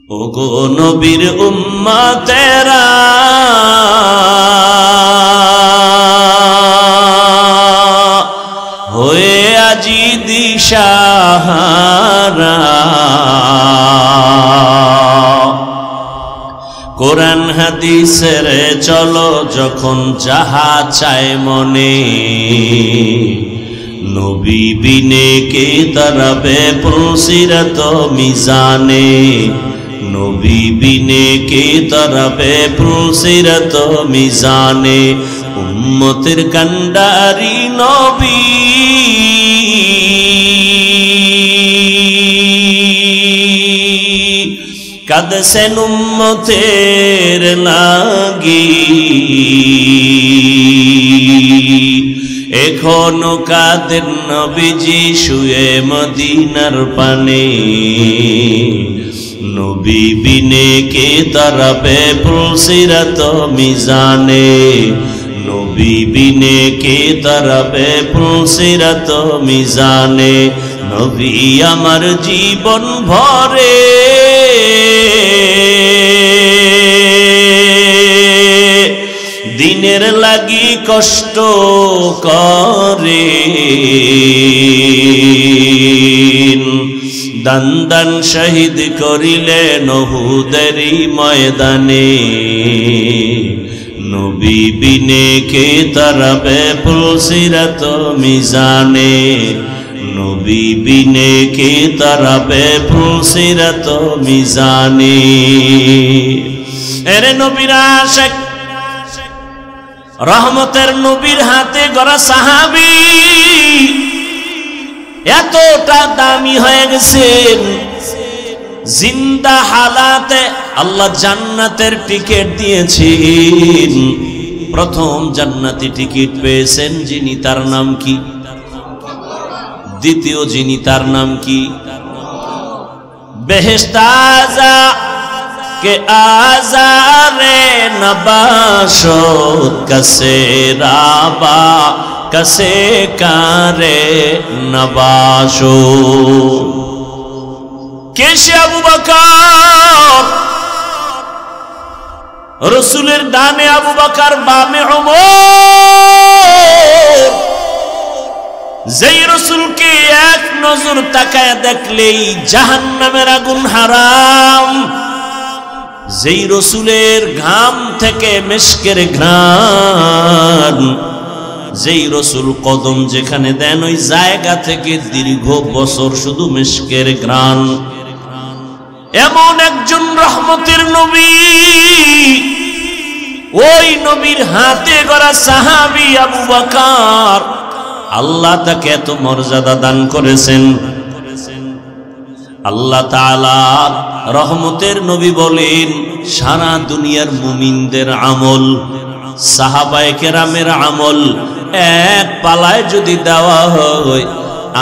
ওগো নবীর উম্মতেরা হয়ে আজি দিশাহারা, কোরআন হাদিসের চলো যখন যাহা চায় মনে, নবী বিনে কে দাঁড়াবে পুলসিরাত মিজানে, নবী বিনে কে দাঁড়াবে পুলসিরাত মিজানে। উম্মতের কান্ডারি নবী কাঁদছেন উম্মতের লাগি, এখনো কাঁদেন নবীজি শুয়ে মদিনার পানে, নবী বিনে কে দাঁড়াবে পুলসিরাত মিজানে, নবী বিনে কে দাঁড়াবে পুলসিরাত মিজানে। নবী আমার জীবন ভরে দিনের লাগি কষ্ট করে, দান দান শহীদ করিলেন উহুদেরই ময়দানে, নবী বিনে কে দাঁড়াবে পুলসিরাত মিজানে, নবী বিনে কে দাঁড়াবে পুলসিরাত মিজানে। এরে নবীর আশিক রহমতের নবীর হাতে গড়া সাহাবী এতটা দামি হয়ে গেছেন, জিন্দা হালাতে আল্লাহ জান্নাতের টিকিট দিয়েছেন। প্রথম জান্নাতি টিকিট পেয়েছেন যিনি, তার নাম কি? দ্বিতীয় যিনি, তার নাম কি? বেহেশতাজা কে আজারে নবাশত কসে রাবা কসে কারে নবাশো। কে সে আবু বকর? রসুলের ডানে আবু বকর, বামে ওমর। যেই রসুলকে এক নজর তাকায় দেখলেই জাহান্নামের আগুন হারাম, যেই রসুলের ঘাম থেকে মেশকের ঘ্রাণ, যেই রসুল কদম যেখানে দেন ওই জায়গা থেকে দীর্ঘ বছর শুধু মেশকের ঘ্রাণ, এমন একজন রহমতের নবী, ওই নবীর হাতে গড়া সাহাবী আবু বকর, আল্লাহ তাকে এত মর্যাদা দান করেছেন। আল্লাহ তাআলা রহমতের নবী বলেন, সারা দুনিয়ার মুমিনদের আমল, সাহাবায়ে কেরামের আমল এক পালায় যদি দেওয়া হয়,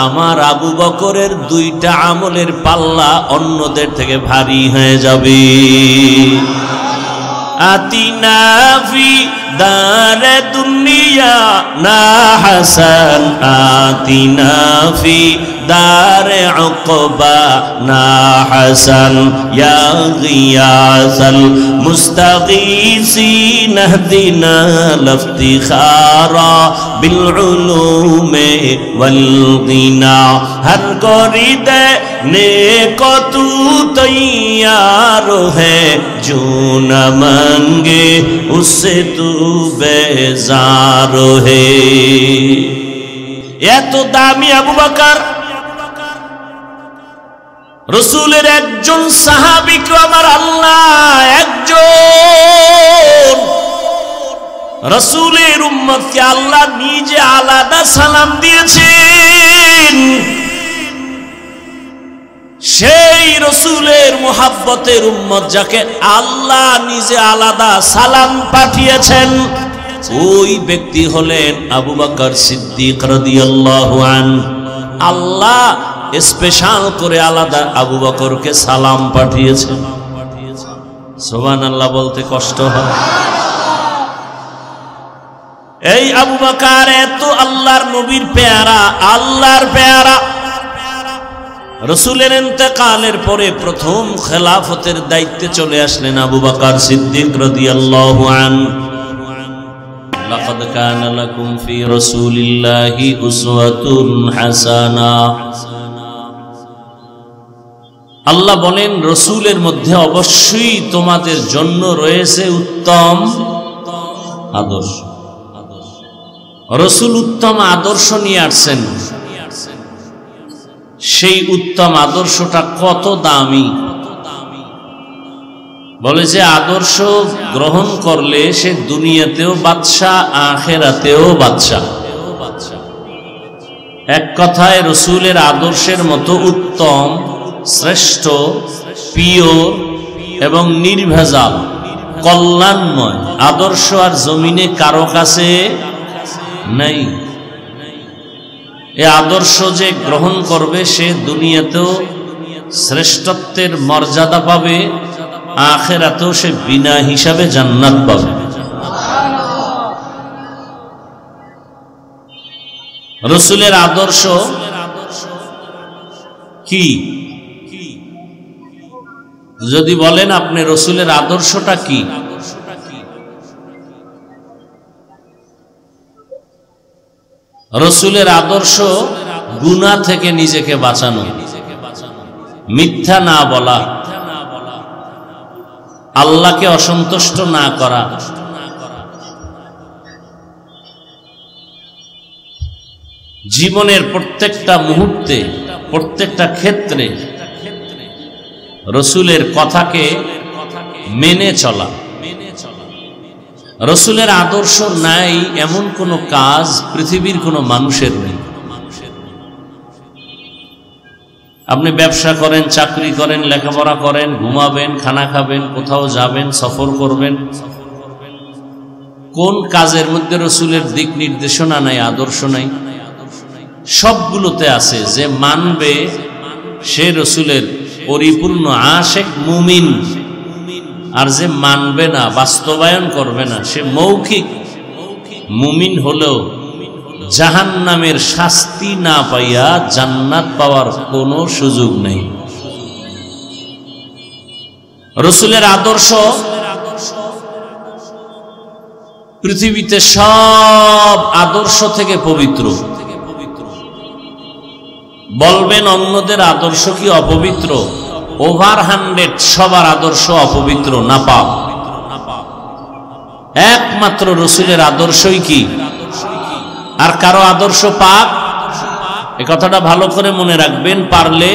আমার আবু বকরের দুইটা আমলের পাল্লা অন্যদের থেকে ভারী হয়ে যাবে। আতিনা ফি দারে দুনিয়া না হাসান, আতিনা ফি দারে উকবা না হাসান, ইয়া গিয়াসাল মুস্তাগীসিন ইহদিনা লফতিখারা বিল উলুমে ওয়াল গিনা। হর করিদে নেকো তু তৈয়ার है जो न मांगे उससे तू बेजार है। এত দামি আবু বকর, রসুলের একজন সাহাবীকে আমার আল্লাহ একজন রসুলের উম্মতকে আল্লাহ নিজে আলাদা সালাম দিয়েছেন। সেই রসুলের মুহাব্বতের উম্মত যাকে আল্লাহ নিজে আলাদা সালাম পাঠিয়েছেন, ওই ব্যক্তি হলেন আবু বকর সিদ্দিক রাদিয়াল্লাহু আনহু। আল্লাহ স্পেশাল করে আলাদা আবু বকরকে সালাম পাঠিয়েছেন। সুবহানাল্লাহ বলতে কষ্ট হয়। এই আবু বকর এত আল্লাহর নবীর পেয়ারা, আল্লাহর পেয়ারা, রসুলের ইন্তেকালের পরে প্রথম খেলাফতের দায়িত্বে চলে আসলেন আবু বকর সিদ্দিক রাদিয়াল্লাহু আনহু। লাকাদ কানা লাকুম ফি রাসূলিল্লাহি উসওয়াতুন হাসানাহ। আল্লাহ বলেন রসুলের মধ্যে অবশ্যই তোমাদের জন্য রয়েছে উত্তম আদর্শ। রসুল উত্তম আদর্শ নিয়ে আসছেন। সেই উত্তম আদর্শটা কত দামি! বলে যে আদর্শ গ্রহণ করলে সে দুনিয়াতেও বাদশাহ, আখিরাতেও বাদশাহ। এক কথায় রসুলের আদর্শের মতো উত্তম, শ্রেষ্ঠ, পিওর এবং নির্ভেজাল, কল্যাণময় আদর্শ আর জমিনে কারো কাছে নাই। এ আদর্শ যে গ্রহণ করবে সে দুনিয়াতেও শ্রেষ্ঠত্বের মর্যাদা পাবে, আখিরাতেও সে বিনা হিসাবে জান্নাত পাবে। রসুলের আদর্শ কি? যদি বলেন আপনি রসুলের আদর্শটা কি? রসুলের আদর্শ গুনাহ থেকে নিজেকে বাঁচানো, মিথ্যা না বলা, আল্লাহকে অসন্তুষ্ট না করা, জীবনের প্রত্যেকটা মুহূর্তে, প্রত্যেকটা ক্ষেত্রে রসুলের কথাকে মেনে চলা। রসুলের আদর্শ নাই এমন কোন কাজ পৃথিবীর কোন মানুষের নেই। আপনি ব্যবসা করেন, চাকরি করেন, লেখাপড়া করেন, ঘুমাবেন, খানা খাবেন, কোথাও যাবেন, সফর করবেন, কোন কাজের মধ্যে রসুলের দিক নির্দেশনা নাই, আদর্শ নাই? সবগুলোতে আছে। যে মানবে সে রসুলের পরিপূর্ণ আশিক মুমিন, আর যে মানবে না, বাস্তবায়ন করবে না, সে মৌখিক মুমিন হলেও জাহান্নামের শাস্তি না পাইয়া জান্নাত পাওয়ার কোনো সুযোগ নেই। রসুলের আদর্শ পৃথিবীতে সব আদর্শ থেকে পবিত্র। বলবেন অন্যদের আদর্শ কি অপবিত্র? ওভার 100 সবার আদর্শ অপবিত্র, নাপাক। একমাত্র রসুলের আদর্শই কি? আর কারো আদর্শ পাক? এ কথাটা ভালো করে মনে রাখবেন। পারলে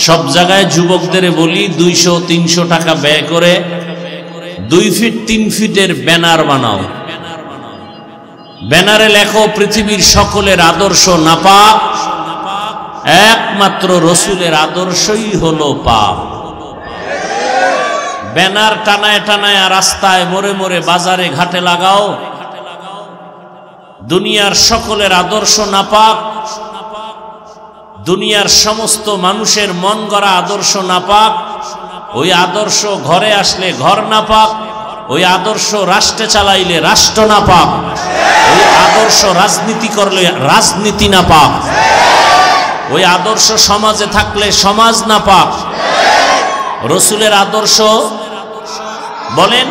সব জায়গায় যুবকদের বলি 200-300 টাকা ব্যয় করে 2 ফিট 3 ফিটের ব্যানার বানাও। ব্যানারে লেখো পৃথিবীর সকলের আদর্শ নাপাক, একমাত্র রসুলের আদর্শই হলো পাক। ব্যানার টানায় টানায় রাস্তায়, মোড়ে মোড়ে, বাজারে, ঘাটে লাগাও, দুনিয়ার সকলের আদর্শ নাপাক, দুনিয়ার সমস্ত মানুষের মন গড়া আদর্শ নাপাক। ওই আদর্শ ঘরে আসলে ঘর নাপাক, ওই আদর্শ রাষ্ট্রে চালাইলে রাষ্ট্র নাপাক, ওই আদর্শ রাজনীতি করলে রাজনীতি নাপাক, ওই আদর্শ সমাজে থাকলে সমাজ নাপাক। রসুলের আদর্শ বলেন,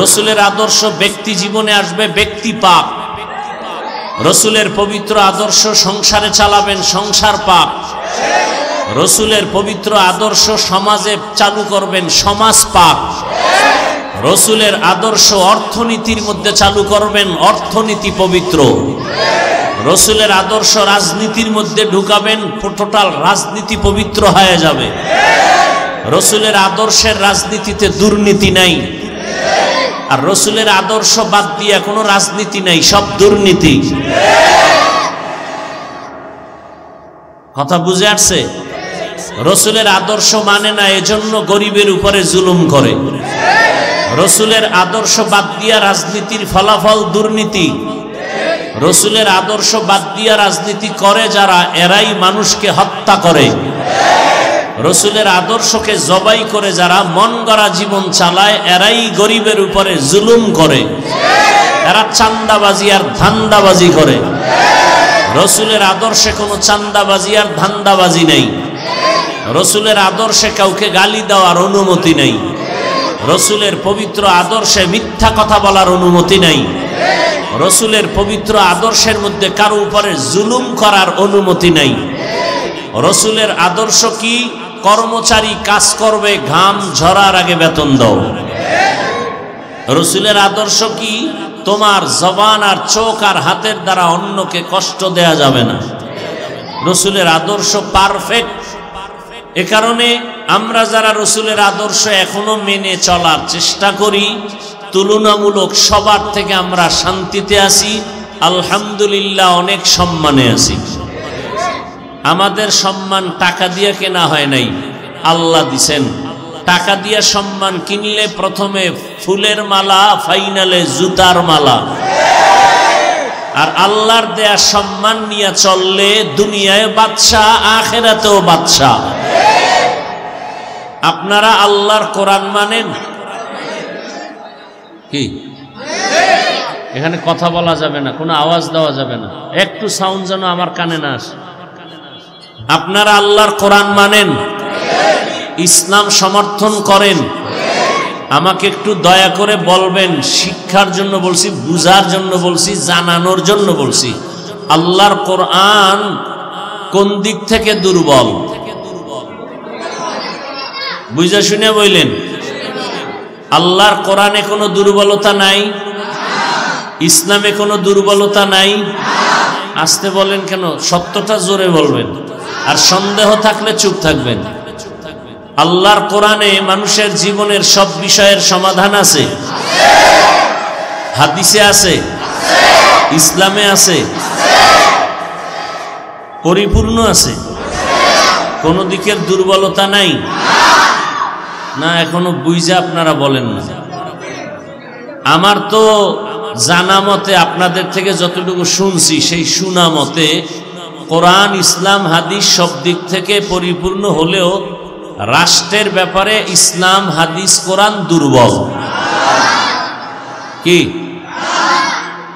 রসুলের আদর্শ ব্যক্তি জীবনে আসবে, ব্যক্তি পাক। রসুলের পবিত্র আদর্শ সংসারে চালাবেন, সংসার পাক। রসুলের পবিত্র আদর্শ সমাজে চালু করবেন, সমাজ পাক। রসুলের আদর্শ অর্থনীতির মধ্যে চালু করবেন, অর্থনীতি পবিত্র। রসুলের আদর্শ রাজনীতির মধ্যে ঢুকাবেন, টোটাল রাজনীতি পবিত্র হয়ে যাবে। রসুলের আদর্শের রাজনীতিতে দুর্নীতি নাই, আর রসুলের আদর্শ বাদ দিয়ে কোনো রাজনীতি নাই, সব দুর্নীতি। কথা বুঝে আসছে? রসুলের আদর্শ মানে না, এজন্য গরিবের উপরে জুলুম করে। রসুলের আদর্শ বাদ দিয়া রাজনীতির ফলাফল দুর্নীতি। রসুলের আদর্শ বাদ দিয়া রাজনীতি করে যারা, এরাই মানুষকে হত্যা করে। রসুলের আদর্শকে জবাই করে যারা মন গড়া জীবন চালায়, এরাই গরিবের উপরে জুলুম করে, এরা চান্দাবাজি আর ধান্দাবাজি করে। রসুলের আদর্শে কোনো চান্দাবাজি আর ধান্দাবাজি নেই। রসুলের আদর্শে কাউকে গালি দেওয়ার অনুমতি নেই। রসুলের পবিত্র আদর্শে মিথ্যা কথা বলার অনুমতি নেই। রসুলের পবিত্র আদর্শের মধ্যে কারো উপরে জুলুম করার অনুমতি নেই। রসুলের আদর্শ কি? কর্মচারী কাজ করবে, ঘাম ঝরার আগে বেতন দাও। রসুলের আদর্শ কি? তোমার জবান আর চোখ আর হাতের দ্বারা অন্যকে কষ্ট দেয়া যাবে না। রসুলের আদর্শ পারফেক্ট। এ কারণে আমরা যারা রসুলের আদর্শ এখনো মেনে চলার চেষ্টা করি, তুলনামূলক সবার থেকে আমরা শান্তিতে আছি, আলহামদুলিল্লাহ, অনেক সম্মানে আছি। আমাদের সম্মান টাকা দিয়ে কেনা হয় নাই, আল্লাহ দিছেন। টাকা দিয়ে সম্মান কিনলে প্রথমে ফুলের মালা, ফাইনালে জুতার মালা। আর আল্লাহর দেয়া সম্মান নিয়ে চললে দুনিয়ায় বাদশা, আখিরাতেও বাদশা। আপনারা আল্লাহর কোরআন মানেন কি? এখানে কথা বলা যাবে না, কোনো আওয়াজ দেওয়া যাবে না, একটু সাউন্ড যেন আমার কানে না আসে। আপনারা আল্লাহর কোরআন মানেন, ইসলাম সমর্থন করেন? আমাকে একটু দয়া করে বলবেন, শিক্ষার জন্য বলছি, বুঝার জন্য বলছি, জানানোর জন্য বলছি, আল্লাহর কোরআন কোন দিক থেকে দুর্বল? বুঝা শুনে বললেন। আল্লাহর কোরআনে কোনো দুর্বলতা নাই, ইসলামে কোনো দুর্বলতা নাই। আসতে বলেন কেন? সত্যটা জোরে বলবেন, আর সন্দেহ থাকলে চুপ থাকবেন। আল্লাহর কোরআনে মানুষের জীবনের সব বিষয়ের সমাধান আছে, হাদিসে আছে, ইসলামে আছে, পরিপূর্ণ আছে, কোনো দিকের দুর্বলতা নাই। না, এখনো বুঝা আপনারা বলেন না। আমার তো জানা মতে, আপনাদের থেকে যতটুকু শুনছি সেই শোনা মতে, কোরআন, ইসলাম, হাদিস সব দিক থেকে পরিপূর্ণ হলেও রাষ্ট্রের ব্যাপারে ইসলাম, হাদিস, কোরআন দুর্বল। কি?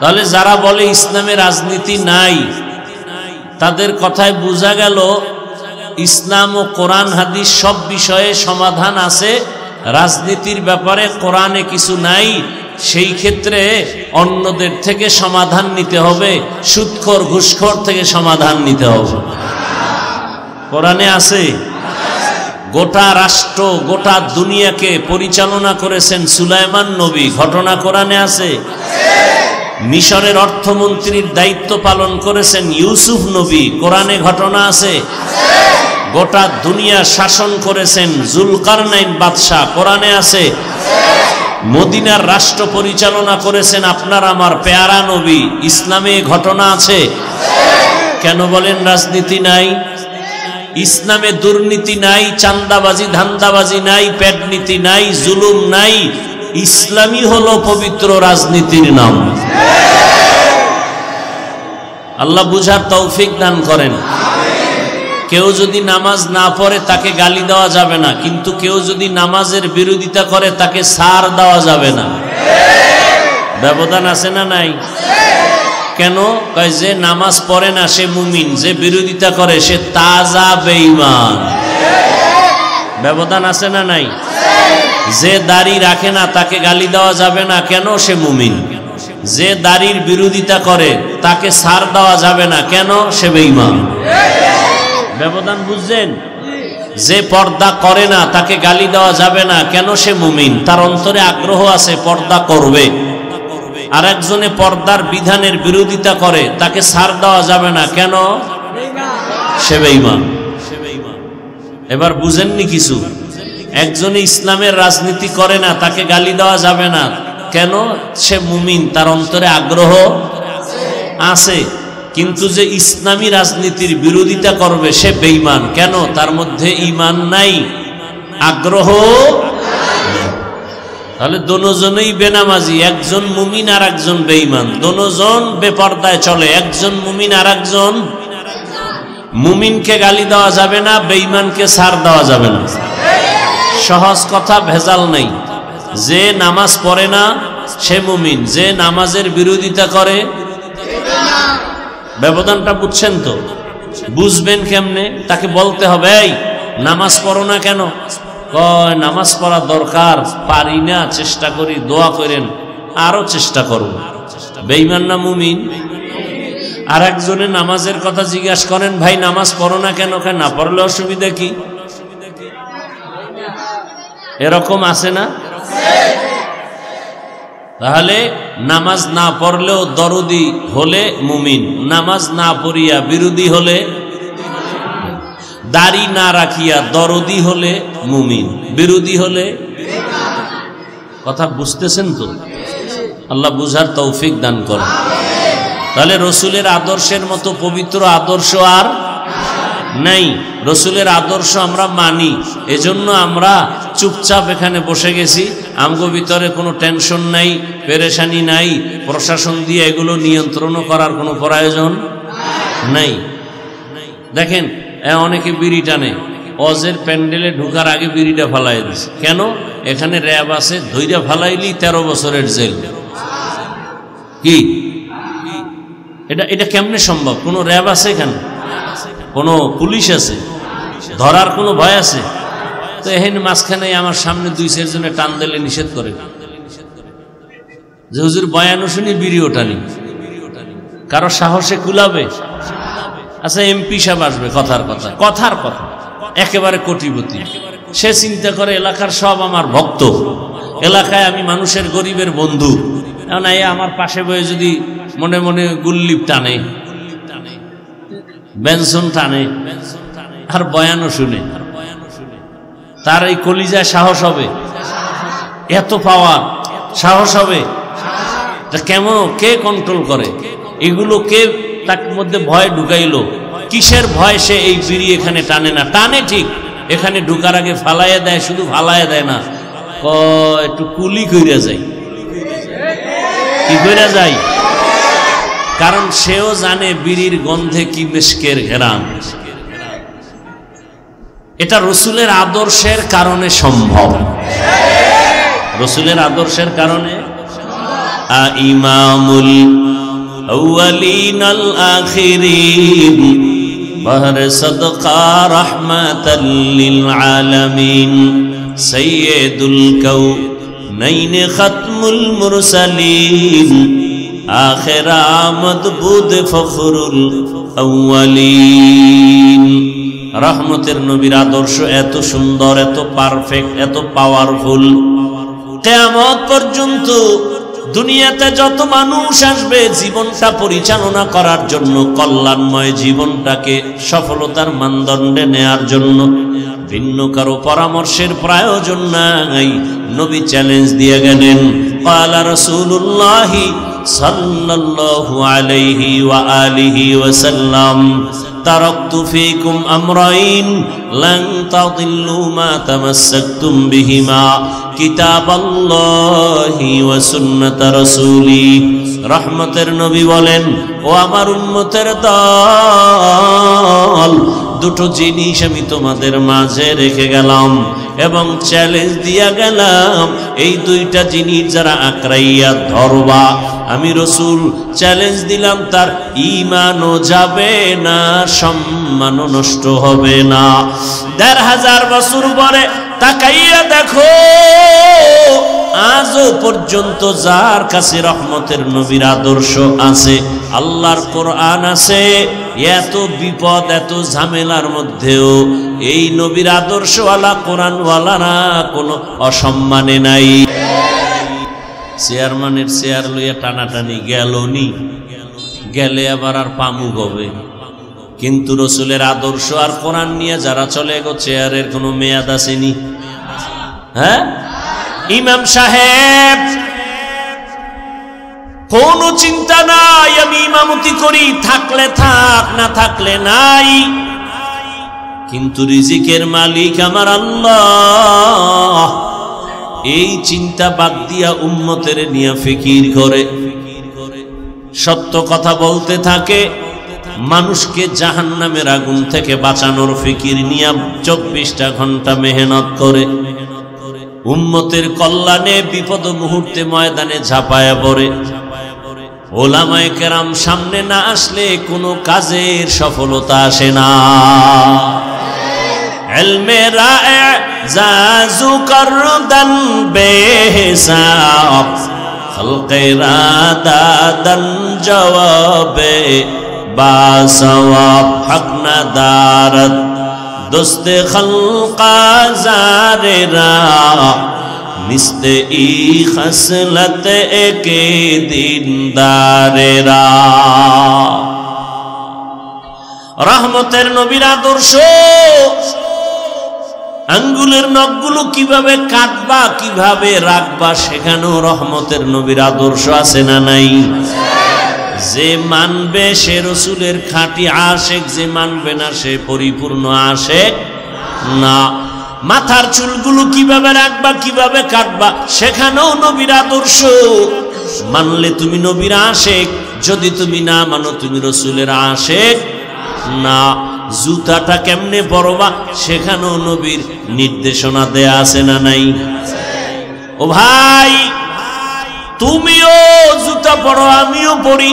তাহলে যারা বলে ইসলামে রাজনীতি নাই, তাদের কথায় বোঝা গেল ইসলাম ও কোরআন, হাদিস সব বিষয়ে সমাধান আছে, রাজনীতির ব্যাপারে কোরআনে কিছু নাই। সেই ক্ষেত্রে অন্যদের থেকে সমাধান নিতে হবে, সুদখোর, ঘুষখোর থেকে সমাধান নিতে হবে। কোরআনে আছে। গোটা রাষ্ট্র, গোটা দুনিয়াকে পরিচালনা করেছেন সুলাইমান নবী, ঘটনা কোরআনে আছে। মিশরের অর্থমন্ত্রীর দায়িত্ব পালন করেছেন ইউসুফ নবী, কোরআনে ঘটনা আছে। গোটা দুনিয়া শাসন করেছেন জুলকারনাইন বাদশাহ, কোরআনে আছে। মদিনার রাষ্ট্র পরিচালনা করেছেন আপনার আমার পেয়ারা নবী, ইসলামে ঘটনা আছে। কেন বলেন রাজনীতি নাই? ইসলামে দুর্নীতি নাই, চান্দাবাজি, ধান্দাবাজি নাই, পেটনীতি নাই, জুলুম নাই। ইসলামই হলো পবিত্র রাজনীতির নাম। আল্লাহ বুঝার তৌফিক দান করেন। কেউ যদি নামাজ না পড়ে তাকে গালি দেওয়া যাবে না, কিন্তু কেউ যদি নামাজের বিরোধিতা করে তাকে ছাড় দেওয়া যাবে না। ব্যবধান আছে না নাই? কেন? কয় যে নামাজ পড়ে না সে মুমিন, যে বিরোধিতা করে সে তাজা বেঈমান। ব্যবধান আছে না নাই? যে দাড়ি রাখে না তাকে গালি দেওয়া যাবে না, কেন? সে মুমিন। যে দাড়ির বিরোধিতা করে তাকে ছাড় দেওয়া যাবে না, কেন? সে বেঈমান। ব্যবধান বুঝছেন? যে পর্দা করে না তাকে গালি দেওয়া যাবে না, কেন? সে মুমিন, তার অন্তরে আগ্রহ আছে, পর্দা করবে। আর একজনে পর্দার বিধানের বিরোধিতা করে তাকে ছাড় দেওয়া যাবে না, কেন? সে বেঈমান। এবার বুঝেননি কিছু? একজনে ইসলামের রাজনীতি করে না তাকে গালি দেওয়া যাবে না, কেন? সে মুমিন, তার অন্তরে আগ্রহ আছে। কিন্তু যে ইসলামী রাজনীতির বিরোধিতা করবে সে বেঈমান, কেন? তার মধ্যে ঈমান নাই, আগ্রহ। তাহলে দোনোজনেই বেনামাজি, একজন মুমিন আর একজন বেঈমান, দোনোজন বেপর্দায় চলে। একজন মুমিন আর একজন, মুমিনকে গালি দেওয়া যাবে না, বেঈমানকে ছাড় দেওয়া যাবে না। সহজ কথা, ভেজাল নেই। যে নামাজ পড়ে না সে মুমিন, যে নামাজের বিরোধিতা করে ব্যবধানটা বুঝছেন তো? বুঝবেন কেমনে? তাকে বলতে হবে, এই নামাজ পড়ো না কেন? কয় নামাজ পড়া দরকার, পারি না, চেষ্টা করি, দোয়া করেন, আরো চেষ্টা করব। বেঈমান না মুমিন? আর একজনে নামাজের কথা জিজ্ঞাসা করেন, ভাই নামাজ পড়ো না কেন? কেন না পড়লে অসুবিধা কি? এরকম আছে না? তাহলে নামাজ না পড়লেও দরদি হলে মুমিন, নামাজ না পড়িয়া বিরোধী হলে, দাড়ি না রাখিয়া দরদি হলে মুমিন, বিরোধী হলে। কথা বুঝতেছেন তো? আল্লাহ বুঝার তৌফিক দান করেন। তাহলে রসুলের আদর্শের মতো পবিত্র আদর্শ আর নাই। রসুলের আদর্শ আমরা মানি, এজন্য আমরা চুপচাপ এখানে বসে গেছি। আমগো ভিতরে কোনো টেনশন নাই, পেরেশানি নাই, প্রশাসন দিয়ে এগুলো নিয়ন্ত্রণ করার কোনো প্রয়োজন নাই। দেখেন অনেকে বিড়ি টানে, অজের প্যান্ডেলে ঢুকার আগে বিড়িটা ফালাই দিচ্ছে। কেন? এখানে র্যাব আছে, ধৈর্য ফালাইলি 13 বছরের জেল। কি এটা কেমনে সম্ভব? কোনো র্যাব আছে এখানে? কোনো পুলিশ আছে? ধরার কোনো ভয় আছে? তো এখানে মাঝখানে আমার সামনে 2-4 জনে টান দিলে নিষেধ করে যে হুজুর বয়ানও শুনি, বিড়িও টানি, কারো সাহসে কুলাবে? আচ্ছা এমপি সাহেব আসবে, কথার কথা একেবারে কোটিপতি, সে চিন্তা করে এলাকার সব আমার ভক্ত, এলাকায় আমি মানুষের গরিবের বন্ধু, এখন আমার পাশে বয়ে যদি মনে মনে গুল্লিপ টানে, বেনসন টানে, আর বয়ানও শুনে, তার এই কলিজায় সাহস হবে? এত পাওয়ার সাহস হবে? কেমন, কে কন্ট্রোল করে এগুলো? কে তার মধ্যে ভয় ঢুকাইলো? কিসের ভয় সে এই বিড়ি এখানে টানে না? টানে ঠিক, এখানে ঢুকার আগে ফালাইয়া দেয়, শুধু ফালাইয়া দেয় না, একটু কুলি কইরা যায়। কি কইরা যায়? কারণ সেও জানে বিড়ির গন্ধে কি মিশকের ঘেরান। এটা রসুলের আদর্শের কারণে সম্ভব, রসুলের আদর্শের কারণে। ইমামুল আউয়ালিন আল আখিরিন বাহর সদকা রাহমাতাল লিল আলামিন সাইয়্যিদুল কাউনাইন খাতমুল মুরসালিন আখির আমদ বুদ ফখরুল আউয়ালিন। রহমতের নবীর আদর্শ এত সুন্দর, এত পারফেক্ট, এত পাওয়ারফুল, কিয়ামত পর্যন্ত দুনিয়াতে যত মানুষ আসবে জীবনটা পরিচালনা করার জন্য, কল্যাণময় জীবনটাকে সফলতার মানদণ্ডে নেয়ার জন্য ভিন্ন কারো পরামর্শের প্রয়োজন নাই। নবী চ্যালেঞ্জ দিয়ে গেলেন, ক্বালা রাসূলুল্লাহি সাল্লাল্লাহু আলাইহি ওয়া আলিহি ওয়াসাল্লাম তারাকতু ফীকুম আমরাইন লান তাদিল্লু মা তামাসসাকতুম বিহিমা কিতাবাল্লাহি ওয়া সুন্নাত রাসূলি। রহমতের নবী বলেন, ও আমার উম্মতের দল, দুটো জিনিস আমি তোমাদের মাঝে রেখে গেলাম এবং চ্যালেঞ্জ দিয়া গেলাম, এই দুইটা জিনিস যারা আঁকড়াইয়া ধরবা, আমি রসুল চ্যালেঞ্জ দিলাম, তার ঈমানও যাবে না, সম্মানও নষ্ট হবে না। ১৫০০ বছর পরে তাকাইয়া দেখো, আজও পর্যন্ত যার কাছে রহমতের নবীর আদর্শ আছে, আল্লাহর কোরআন আছে, এত বিপদ এত ঝামেলার মধ্যেও এই নবীর আদর্শওয়ালা কোরআনওয়ালারা কোনো অসম্মানে নাই। চেয়ারম্যানের চেয়ার লইয়া টানাটানি গেলনি, গেলে আবার আর পামু হবে, কিন্তু রসুলের আদর্শ আর কোরআন নিয়ে যারা চলে গো, চেয়ারের কোনো মেয়াদ আসেনি। হ্যাঁ, ইমাম সাহেব কোনো চিন্তা নাই, আমি ইমামতি করি, থাকলে থাক, না থাকলে নাই, কিন্তু রিজিকের মালিক আমার আল্লাহ। এই চিন্তা বাদ দিয়া উম্মতের নিয়ে ফিকির করে, সত্য কথা বলতে থাকে, মানুষকে জাহান্নামের আগুন থেকে বাঁচানোর ফিকির নিয়ে 24টা ঘন্টা মেহনত করে, উম্মতের কল্যাণে বিপদ মুহূর্তে ময়দানে ঝাঁপায়া পড়ে। ওলামায়ে কেরাম সামনে না আসলে কোনো কাজের সফলতা আসে না। ইলমে রায়ে জাজু করদান বেহিসাব খলকে রাদাদান জওয়াবে বাসওয়াব হক নাদারত দোস্তে খলকা জারেরা মিস্তে ই খসলত একে দিনদারেরা। রহমতের নবীর আদর্শ, আঙ্গুলের নখগুলো কিভাবে কাটবা কিভাবে রাখবা সেখানেও রহমতের নবীর আদর্শ আছে না নাই? যে মানবে সে রসুলের খাঁটি আশেক, যে মানবে না সে পরিপূর্ণ আশেক না। মাথার চুলগুলো কিভাবে রাখবা কিভাবে কাটবা সেখানেও নবীর আদর্শ। মানলে তুমি নবীর আশেক, যদি তুমি না মানো তুমি রসুলের আশেক না। জুতাটা কেমনে পরবা সেখানেও নবীর নির্দেশনা দেয়া আছে না নাই? ও ভাই, তুমিও জুতা পরো আমিও পরি,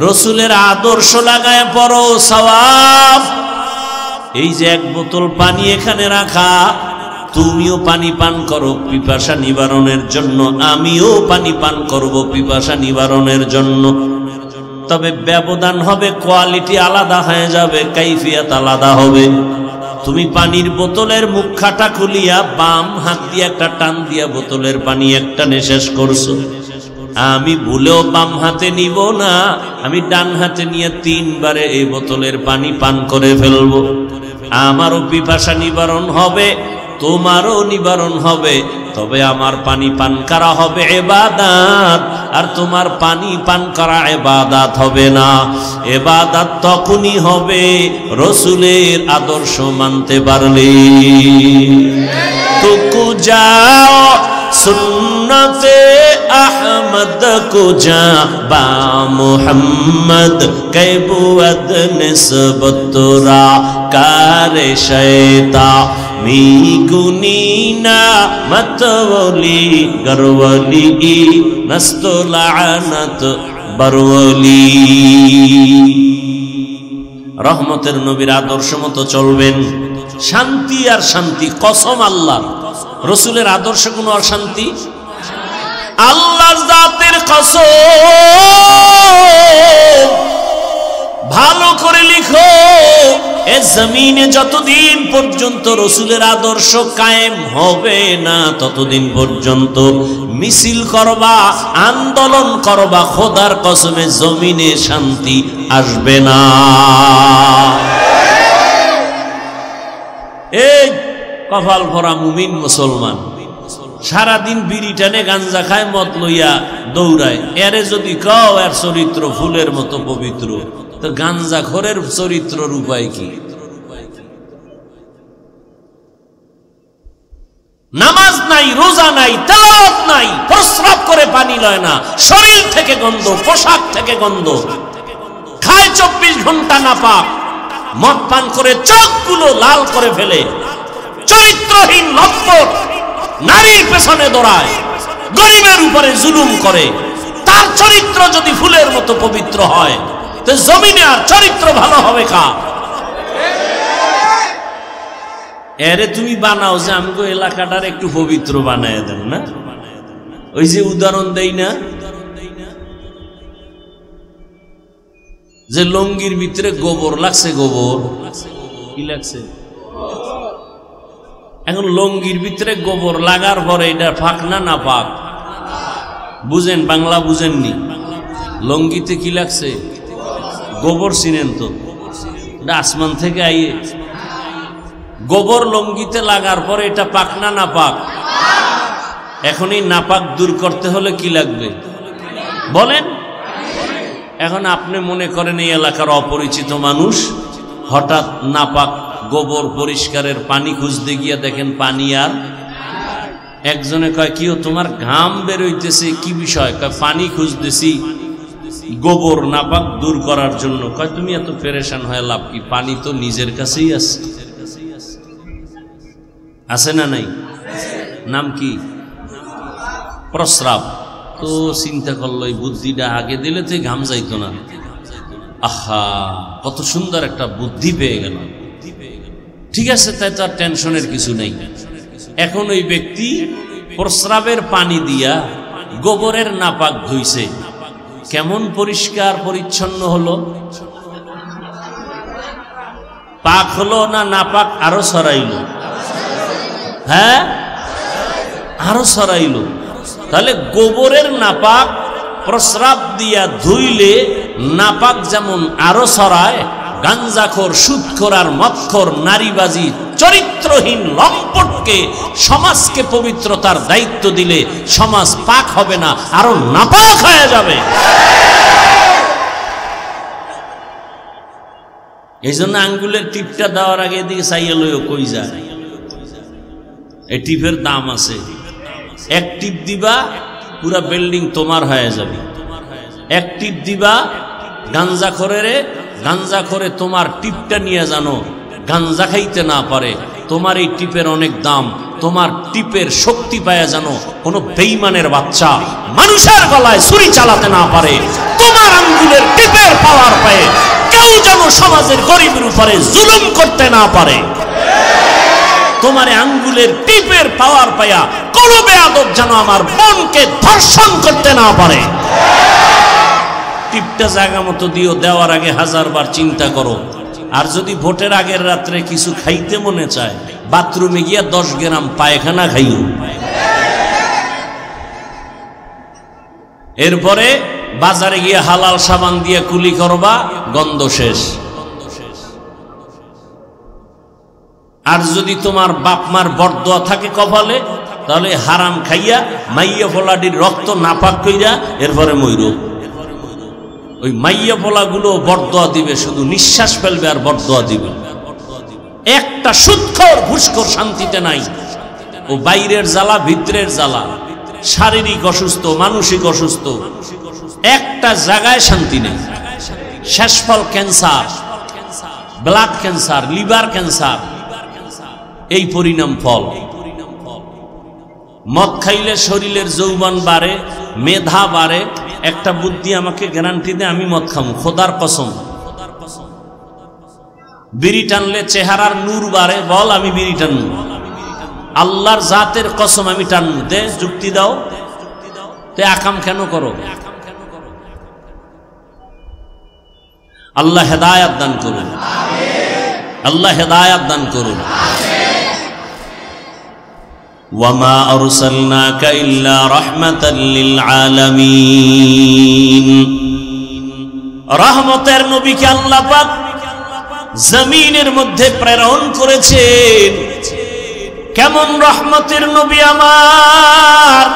রসুলের আদর্শ লাগায় পরো, সওয়াব। এই যে এক বোতল পানি এখানে রাখা, তুমিও পানি পান করো পিপাসা নিবারণের জন্য, আমিও পানি পান করব পিপাসা নিবারণের জন্য। তবে ব্যবধান হবে, কোয়ালিটি আলাদা হয়ে যাবে, কাইফিয়াত আলাদা হবে। তুমি পানির বোতলের মুখখাটা খুলিয়া বাম হাত দিয়ে একটা টান দিয়া বোতলের পানি একটা শেষ করছো। আমি ভুলেও বাম হাতে নিব না, আমি ডান হাতে নিয়ে 3 বারে এই বোতলের পানি পান করে ফেলবো। আমারও পিপাসা নিবারণ হবে, তোমারও নিবারণ হবে। তবে আমার পানি পান করা হবে ইবাদত, আর তোমার পানি পান করা ইবাদত হবে না। ইবাদত তখনই হবে রসুলের আদর্শ মানতে পারলে। তো যাও সুন্নতে আহমদ কো যা বা মুহাম্মদ কৈবুদ নিসবত তোরা কারে শয়তা মি গুনিনা মতওলি গরওলি নস্ত লানত বরওলি। রহমতের নবীর আদর্শ মতো চলবেন, শান্তি আর শান্তি। কসম আল্লাহ, রসুলের আদর্শে কোনো অশান্তি, আল্লাহর জাতের কসম। ভালো করে লিখো, এ জমিনে যতদিন পর্যন্ত রসুলের আদর্শ কায়েম হবে না ততদিন পর্যন্ত মিছিল করবা, আন্দোলন করবা, খোদার কসমে জমিনে শান্তি আসবে না। এই কপাল ভরা মুমিন মুসলমান সারাদিন বিড়ি টানে, গাঞ্জা খায়, মদ লইয়া দৌড়ায়। এরে যদি কও এর চরিত্র ফুলের মতো পবিত্র, তো গাঞ্জা খোরের চরিত্রর উপায় কি? নামাজ নাই, রোজা নাই, তেলাওয়াত নাই, প্রস্রাব করে পানি লয় না, শরীর থেকে গন্ধ, পোশাক থেকে গন্ধ, খায় 24 ঘন্টা নাপাক, মদ পান করে চোখগুলো লাল করে ফেলে, চরিত্রহীন লম্পট, নারীর পেছনে দৌড়ায়, গরিবের উপরে জুলুম করে। তার চরিত্র যদি ফুলের মতো পবিত্র হয়, তো জমিনে আর চরিত্র ভালো হবে কার? এরে তুমি বানাও যে আমগো এলাকাটার একটু পবিত্র বানায় দেন না। ওই যে উদাহরণ দেই না, যে লঙ্গির ভিতরে গোবর লাগছে, গোবর কি লাগছে? এখন লঙ্গির ভিতরে গোবর লাগার পরে এটা ফাঁক না না পাক? বুঝেন, বাংলা বুঝেননি? লঙ্গিতে কি লাগছে? গোবর। চিনেন তো, আসমান থেকে আইয়ে গোবর লঙ্গিতে লাগার পরে এটা পাক না না পাক? এখন এই নাপাক দূর করতে হলে কি লাগবে বলেন? এখন আপনি মনে করেন এই এলাকার অপরিচিত মানুষ, হঠাৎ নাপাক গোবর পরিষ্কারের পানি খুঁজতে গিয়া দেখেন পানি আর। একজনে কয়, কি তোমার ঘাম বেরোইতেছে, কি বিষয়? কয় পানি খুঁজতেছি গোবর নাপাক দূর করার জন্য। কয় তুমি এত পেরেশান হয়ে লাভ কি, পানি তো নিজের কাছেই আছে। আছে না নাই? নাম কি? প্রস্রাব। তো চিন্তা করলো এই বুদ্ধিটা আগে দিলে তো ঘাম যাইতো না। আহা, কত সুন্দর একটা বুদ্ধি পেয়ে গেল। ঠিক আছে, তাই তো আর টেনশনের কিছু নেই। এখন ওই ব্যক্তি প্রস্রাবের পানি দিয়া গোবরের নাপাক ধুইছে, কেমন পরিষ্কার পরিচ্ছন্ন হলো? পাক হলো না নাপাক আরো ছড়াইলো? হ্যাঁ, আরো ছড়াইলো। তাহলে গোবরের নাপাক প্রস্রাব দিয়া ধুইলে নাপাক যেমন আরো ছড়ায়, গাঞ্জাখোর, সুদখোর আর মদখোর, নারীবাজি, চরিত্রহীন লম্পটকে সমাজকে পবিত্রতার দায়িত্ব দিলে সমাজ পাক হবে না, আরো নাপাক হয়ে যাবে। এই জন্য আঙ্গুলের টিপটা দেওয়ার আগে এদিকে চাইয়া লইও কই যায়। এই টিপের দাম আছে। এক টিপ দিবা পুরা বিল্ডিং তোমার হয়ে যাবে। এক টিপ দিবা গাঞ্জা করে তোমার টিপটা নিয়ে জানো গাঞ্জা খাইতে না পারে, তোমার এই টিপের অনেক দাম, তোমার টিপের শক্তি পায়া জানো কোনো বেঈমানের বাচ্চা মানুষের গলায় ছুরি চালাতে না পারে, তোমার আঙ্গুলের টিপের পাওয়ার পায়ে কেউ যেন সমাজের গরিবের উপরে জুলুম করতে না পারে। তোমার আঙ্গুলের টিপের পাওয়ার পায়া কোন বেয়াদব যেন আমার মনকে ধর্ষণ করতে না পারে। টিপটা জায়গা মতো দিও, দেওয়ার আগে 1000 বার চিন্তা করো। আর যদি ভোটের আগের রাত্রে কিছু খাইতে মনে চায়, বাথরুমে গিয়া 10 গ্রাম পায়খানা খাইও। এরপরে বাজারে গিয়ে হালাল সাবান দিয়ে কুলি করবা, গন্ধ শেষ। আর যদি তোমার বাপ মার বরদোয়া থাকে কপালে, তাহলে হারাম খাইয়া মাইয়া ফলাডির রক্ত নাপাক কইরা এরপরে মইরো। ওই মাইয়া ফলাগুলো বরদোয়া দিবে, শুধু নিঃশ্বাস ফেলবে আর বরদোয়া দিবে। একটা সুদখোর ঘুষখোর শান্তিতে নাই। ও বাইরের জ্বালা, ভিতরের জ্বালা, শারীরিক অসুস্থ, মানসিক অসুস্থ, একটা জায়গায় শান্তি নেই। শেষফল cancer, blood cancer, liver cancer, এই পরিণাম ফল। মদ খাইলে শরীরের যৌবন বাড়ে, মেধা বাড়ে। একটা বুদ্ধি আমাকে গ্যারান্টি দে, আমি মদ খামু, খোদার কসম। বিড়ি টানলে চেহারার নূর বাড়ে, বল আমি বিড়ি টানবো। আল্লাহর জাতের কসম আমি টানবো, দে যুক্তি দাও। তে আকাম কেন করো? আল্লাহ হেদায়াত দান করুন, আল্লাহ হেদায়াত দান করুন। ওয়ামা আরসালনাকা ইল্লা রাহমাতাল লিল আলামিন। রহমতের নবীকে আল্লাহ পাক জমিনের মধ্যে প্রেরণ করেছেন। কেমন রহমতের নবী আমার!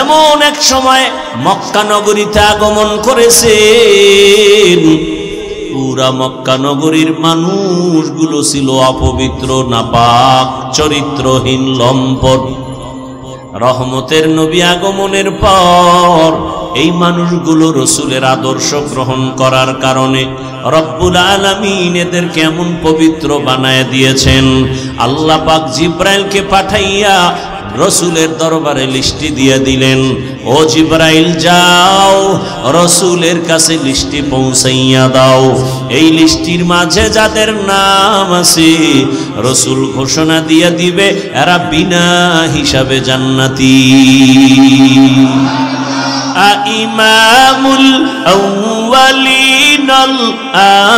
এমন এক সময় মক্কা নগরীতে আগমন করেছেন। পুরা মক্কা নগরীর মানুষগুলো ছিল অপবিত্র, নাপাক, চরিত্রহীন, লম্পট। রহমতের নবী আগমনের পর এই মানুষগুলো রসুলের আদর্শ গ্রহণ করার কারণে রব্বুল আলামিন এদেরকে এমন পবিত্র বানায় দিয়েছেন। আল্লাহ পাক জিব্রাইলকে পাঠাইয়া রসুলের দরবারে লিস্টি দিয়ে দিলেন, ও জিব্রাইল যাও রসুলের কাছে লিস্টি পৌঁছাইয়া দাও। এই লিস্টির মাঝে যাদের নাম আছে রসুল ঘোষণা দিয়ে দিবে এরা বিনা হিসাবে জান্নাতি। ইমামুল আউয়ালিন আল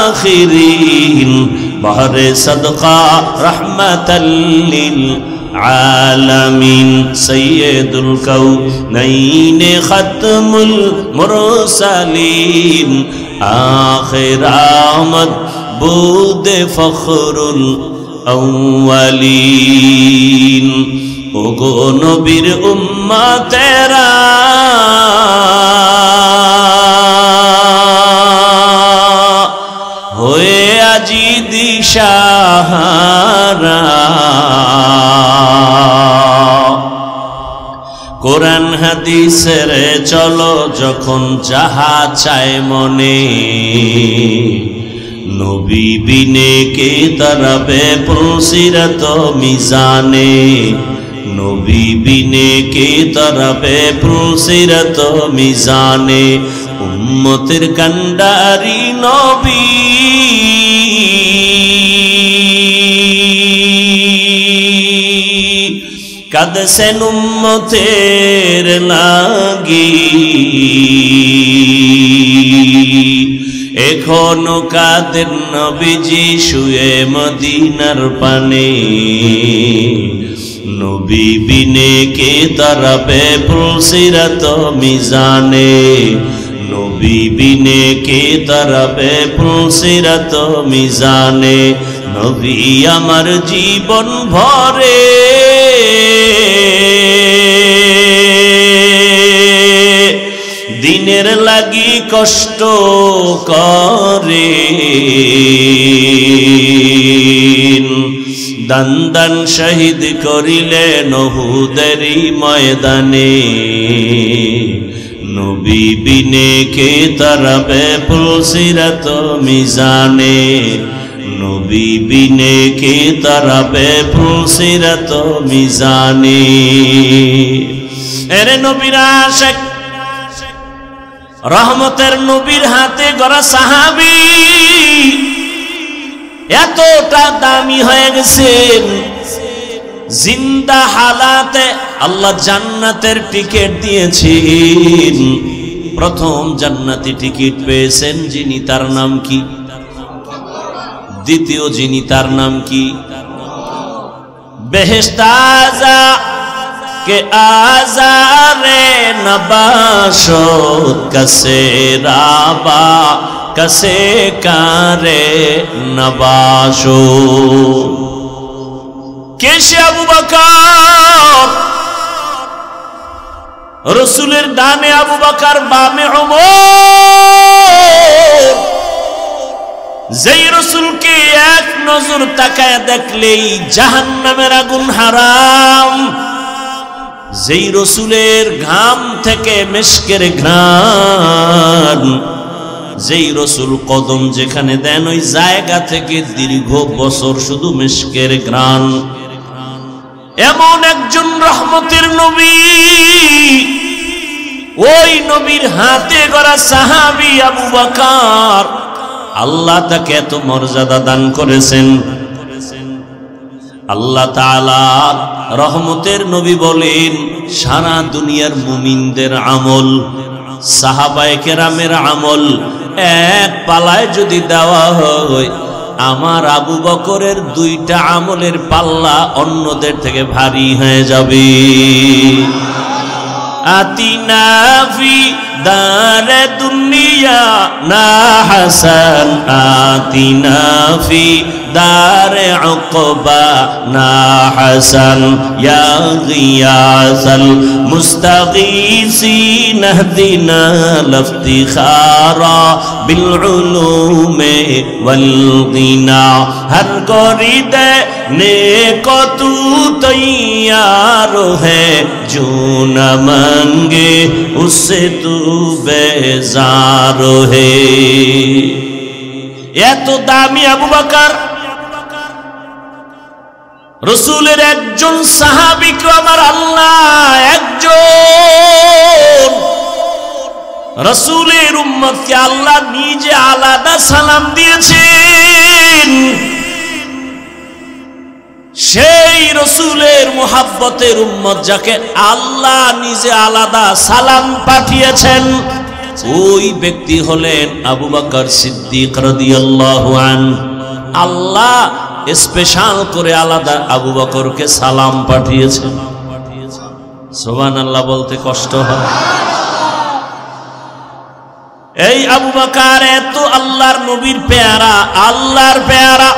আখিরিন বাহরে সাদকা রাহমাতাল লিল আলামিন সাইয়্যিদুল কাউনাইন খাতমুল মুরসালিন আখির আমদ বুদে ফখরুল আউয়ালিন। ওগো নবীর উম্মতেরা হয়ে আজি দিশাহারা, কোরআন হাদিসের চলো যখন যাহা চায় মনে, নবী বিনে কে দাঁড়াবে পুলসিরাত মিজানে, নবী বিনে কে তরফে পুলসিরত মিজানে উম্মতের কান্ডারি নবী কাঁদছেন উম্মতের লাগি এখনো কাঁদেন নবীজি শুয়ে মদিনার পানে নবী বিনে কে তরফে পুলসিরত মিজানে নবী বিনে কে তরফে পুলসিরত মিজানে নবী আমার জীবন ভরে দিনের লাগি কষ্ট করে দান দান শহীদ করিলেন উহুদেরই ময়দানে নবী বিনে কে তরফে পুলসিরত মিজানে নবী বিনে কে তরফে পুলসিরত মিজানে এরে নবীর আশিক রহমতের নবীর হাতে গড়া সাহাবী এতটা দামি হয়ে গেছেন জিন্দা হালাতে আল্লাহ জান্নাতের টিকিট দিয়েছেন প্রথম জান্নাতি টিকিট পেয়েছেন যিনি তার নাম কি দ্বিতীয় যিনি তার নাম কি বেহেশত আযা কে আজারে নবাশত কসে রাবা কসে কারে নবাশো কেশে আবু বকর রাসূলের ডানে আবু বকর বামে ওমর যেই রাসূলকে এক নজর তাকায় দেখলেই জাহান্নামের আগুন হারাম যেই রাসূলের ঘাম থেকে মিশকের ঘ্রাণ যেই রাসূল কদম যেখানে দেন ওই জায়গা থেকে দীর্ঘ বছর শুধু মিশকের ঘ্রাণ এমন একজন রহমতের নবী ওই নবীর হাতে গড়া সাহাবী আবু বকর আল্লাহ তাকে এত মর্যাদা দান করেছেন আল্লাহ তাআলা রহমতের নবী বলেন সারা দুনিয়ার মুমিনদের আমল সাহাবায়ে কেরামের আমল এক পালায় যদি দেওয়া হয় আমার আবু বকরের দুইটা আমলের পাল্লা অন্যদের থেকে ভারী হয়ে যাবে আতিনা ফি দারে দুনিয়া না হাসান আতিনা ফি দারে উকবা না হাসান ইয়া গিয়াসাল মুস্তাগীসিন ইহদিনা লফতিখারা বিল উলুমে ওয়াল গিনা হর গরিদে নেকো তু তৈয়ার হে जो न मांगे उससे तू बेजार है এত দামি আবু বকর রাসূলের একজন সাহাবীকে আমার আল্লাহ একজন রাসূলের উম্মতকে আল্লাহ নিজে আলাদা সালাম দিয়েছেন সেই রাসূলের মুহাব্বতের উম্মত যাকে আল্লাহ নিজে আলাদা সালাম পাঠিয়েছেন ওই ব্যক্তি হলেন আবু বকর সিদ্দিক রাদিয়াল্লাহু আনহু আল্লাহ স্পেশাল করে আলাদা আবু বকরকে সালাম পাঠিয়েছেন সুবহানাল্লাহ বলতে কষ্ট হয় এই আবু বকর এত আল্লাহর নবীর পেয়ারা আল্লাহর পেয়ারা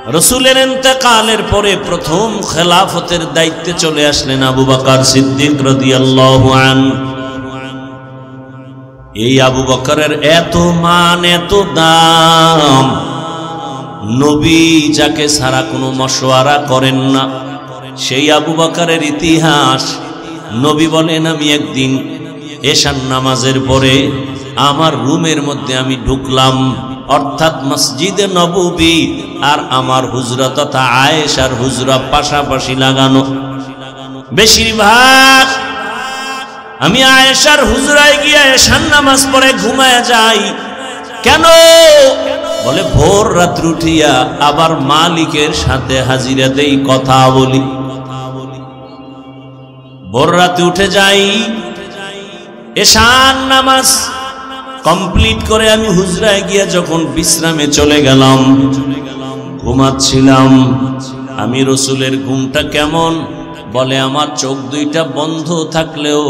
রাসূলের ইন্তেকালের পরে প্রথম খেলাফতের দায়িত্বে চলে আসলেন আবু বকর সিদ্দিক রাদিয়াল্লাহু আনহু এই আবু বকরের এত মান এত দাম নবী যাকে ছাড়া কোনো মশওয়ারা করেন না সেই আবু বকরের ইতিহাস নবী বলেন আমি একদিন এশার নামাজের পরে আমার রুমের মধ্যে আমি ঢুকলাম অর্থাৎ মসজিদে নববী আর আমার হুজরা তথা আয়েশার হুজরা পাশাপাশি লাগানো। বেশিরভাগ আমি আয়েশার হুজরায় গিয়ে এশার নামাজ পড়ে ঘুমায় যাই। কেন? বলে ভোর রাত্রে উঠিয়া আবার মালিকের সাথে হাজিরা দেই, কথা বলি। ভোর রাতে উঠে যাই, এশার নামাজ কমপ্লিট করে আমি হুজরায় গিয়া যখন বিশ্রামে চলে গেলাম, ঘুমাচ্ছিলাম। আমি রসুলের ঘুমটা কেমন? বলে আমার চোখ দুইটা বন্ধ থাকলেও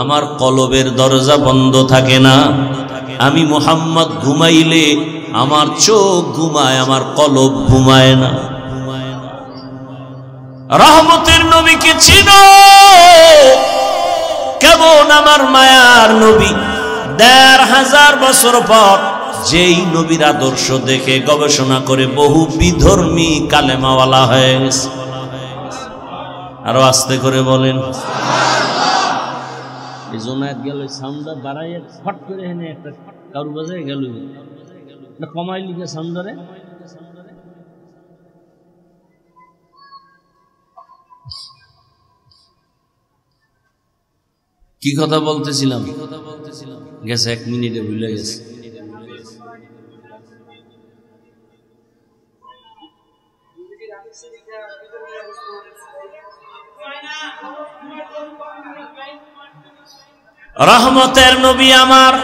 আমার কলবের দরজা বন্ধ থাকে না। আমি মুহাম্মদ ঘুমাইলে আমার চোখ ঘুমায়, আমার কলব ঘুমায় না। রহমতের নবীকে চিনো কেমন? আমার মায়ার নবী ১৫০০ বছর পর যেই নবীর আদর্শ দেখে গবেষণা করে বহু বিধর্মী কালেমাওয়ালা হয়ে গেছে। আরো আস্তে করে বলেন। এই জোনায়েত গেল সাউন্ডটা বাড়াইয়া ফট করে এনে একটা কারু বাজায় গেল, কমাই লিখে সাউন্ডারে। কি কথা বলতেছিলাম? গেছে 1 মিনিটে ভুলে গেছে। রহমতের নবী আমার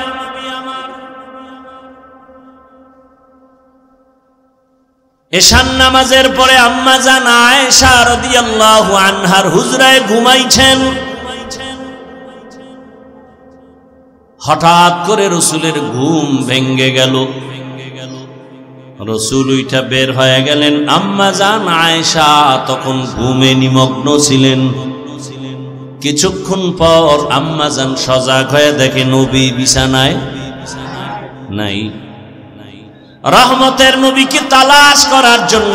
এশার নামাজের পরে আম্মা জান আয়েশা রাদিয়াল্লাহু আনহার হুজরায় ঘুমাইছেন। হঠাৎ করে রসুলের ঘুম ভেঙ্গে গেল। রসুল উইঠা বের হয়ে গেলেন। আম্মা জান আয়েশা তখন ঘুমে নিমগ্ন ছিলেন। কিছুক্ষণ পর আম্মা জান সজাগ হয়ে দেখে নবী বিছানায় নাই। রহমতের নবীকে তালাশ করার জন্য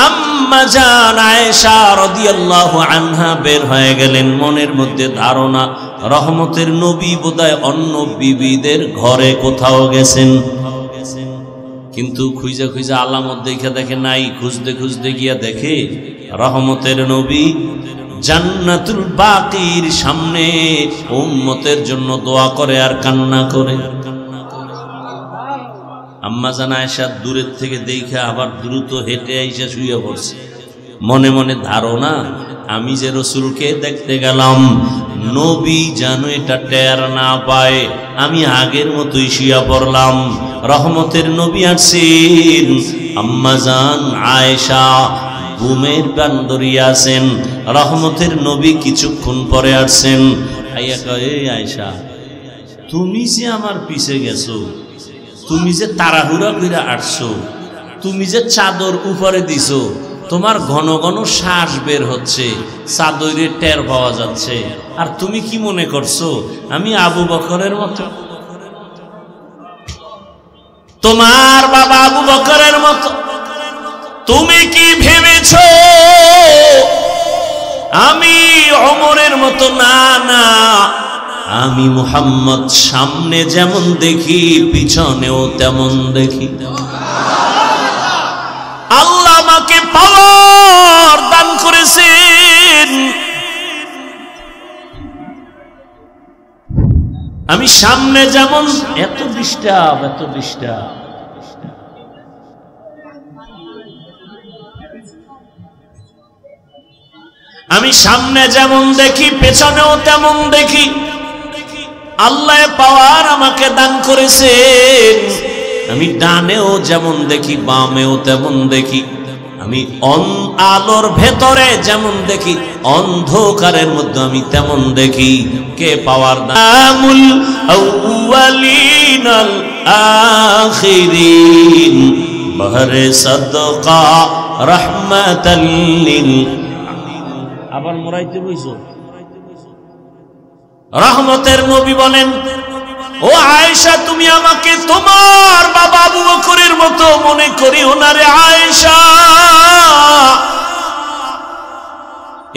আম্মা জান আয়েশা রাদিয়াল্লাহু আনহা বের হয়ে গেলেন। মনের মধ্যে ধারণা রহমতের নবী বোধহয় অন্য বিবিদের ঘরে কোথাও গেছেন, কিন্তু খুঁজে খুঁজে আলামত দেখে দেখে নাই। খুঁজতে খুঁজতে গিয়া দেখে রহমতের নবী জান্নাতুল বাকির সামনে উম্মতের জন্য দোয়া করে আর কান্না করে। আম্মা জান আয়েশা দূরের থেকে দেখে আবার দ্রুত হেঁটে আইসা শুয়ে পড়ছে। মনে মনে ধারণা আমি যে রসুলকে দেখতে গেলাম, নবী যেন এটা টের না পায়। আমি আগের মতোই শুয়ে পড়লাম। রহমতের নবী আসছেন, আম্মা জান আয়েশা ঘুমের বান্দরি আছেন। রহমতের নবী কিছুক্ষণ পরে আসছেন। আইয়া কয়, এই আয়েশা, তুমি যে আমার পিছে গেছো, তুমি যে তাড়াহুড়া কইরা আসছো, তুমি যে চাদর উপরে দিছো, তোমার ঘন ঘন শ্বাস বের হচ্ছে, চাদরের টের পাওয়া যাচ্ছে, আর তুমি কি মনে করছো আমি আবু বকরের মতো? তোমার বাবা আবু বকরের মতো? তুমি কি ভেবেছো আমি ওমরের মতো? না না, আমি মুহাম্মদ সামনে যেমন দেখি পিছনেও তেমন দেখি। আল্লাহ আমাকে পাওয়ার দান করেছেন। আমি সামনে যেমন, এত ডিস্টার্ব, এত ডিস্টার্ব। আমি সামনে যেমন দেখি পেছনেও তেমন দেখি। আল্লাহ পাওয়ার আমাকে দান করেছেন। আমি ডানেও যেমন দেখি বামেও তেমন দেখি। আমি আলোর ভেতরে যেমন দেখি অন্ধকারের মধ্যে আমি তেমন দেখি। কে পাওয়ার দামুল আউয়ালিন আল আখিরিন বহরে সাদকা রাহমাতাল লিল। আবার মোরাইতে বইছো। রহমতের নবী বলেন, ও আয়েশা, তুমি আমাকে তোমার বাবা আবু বকরের মতো মনে করিও না রে আয়েশা।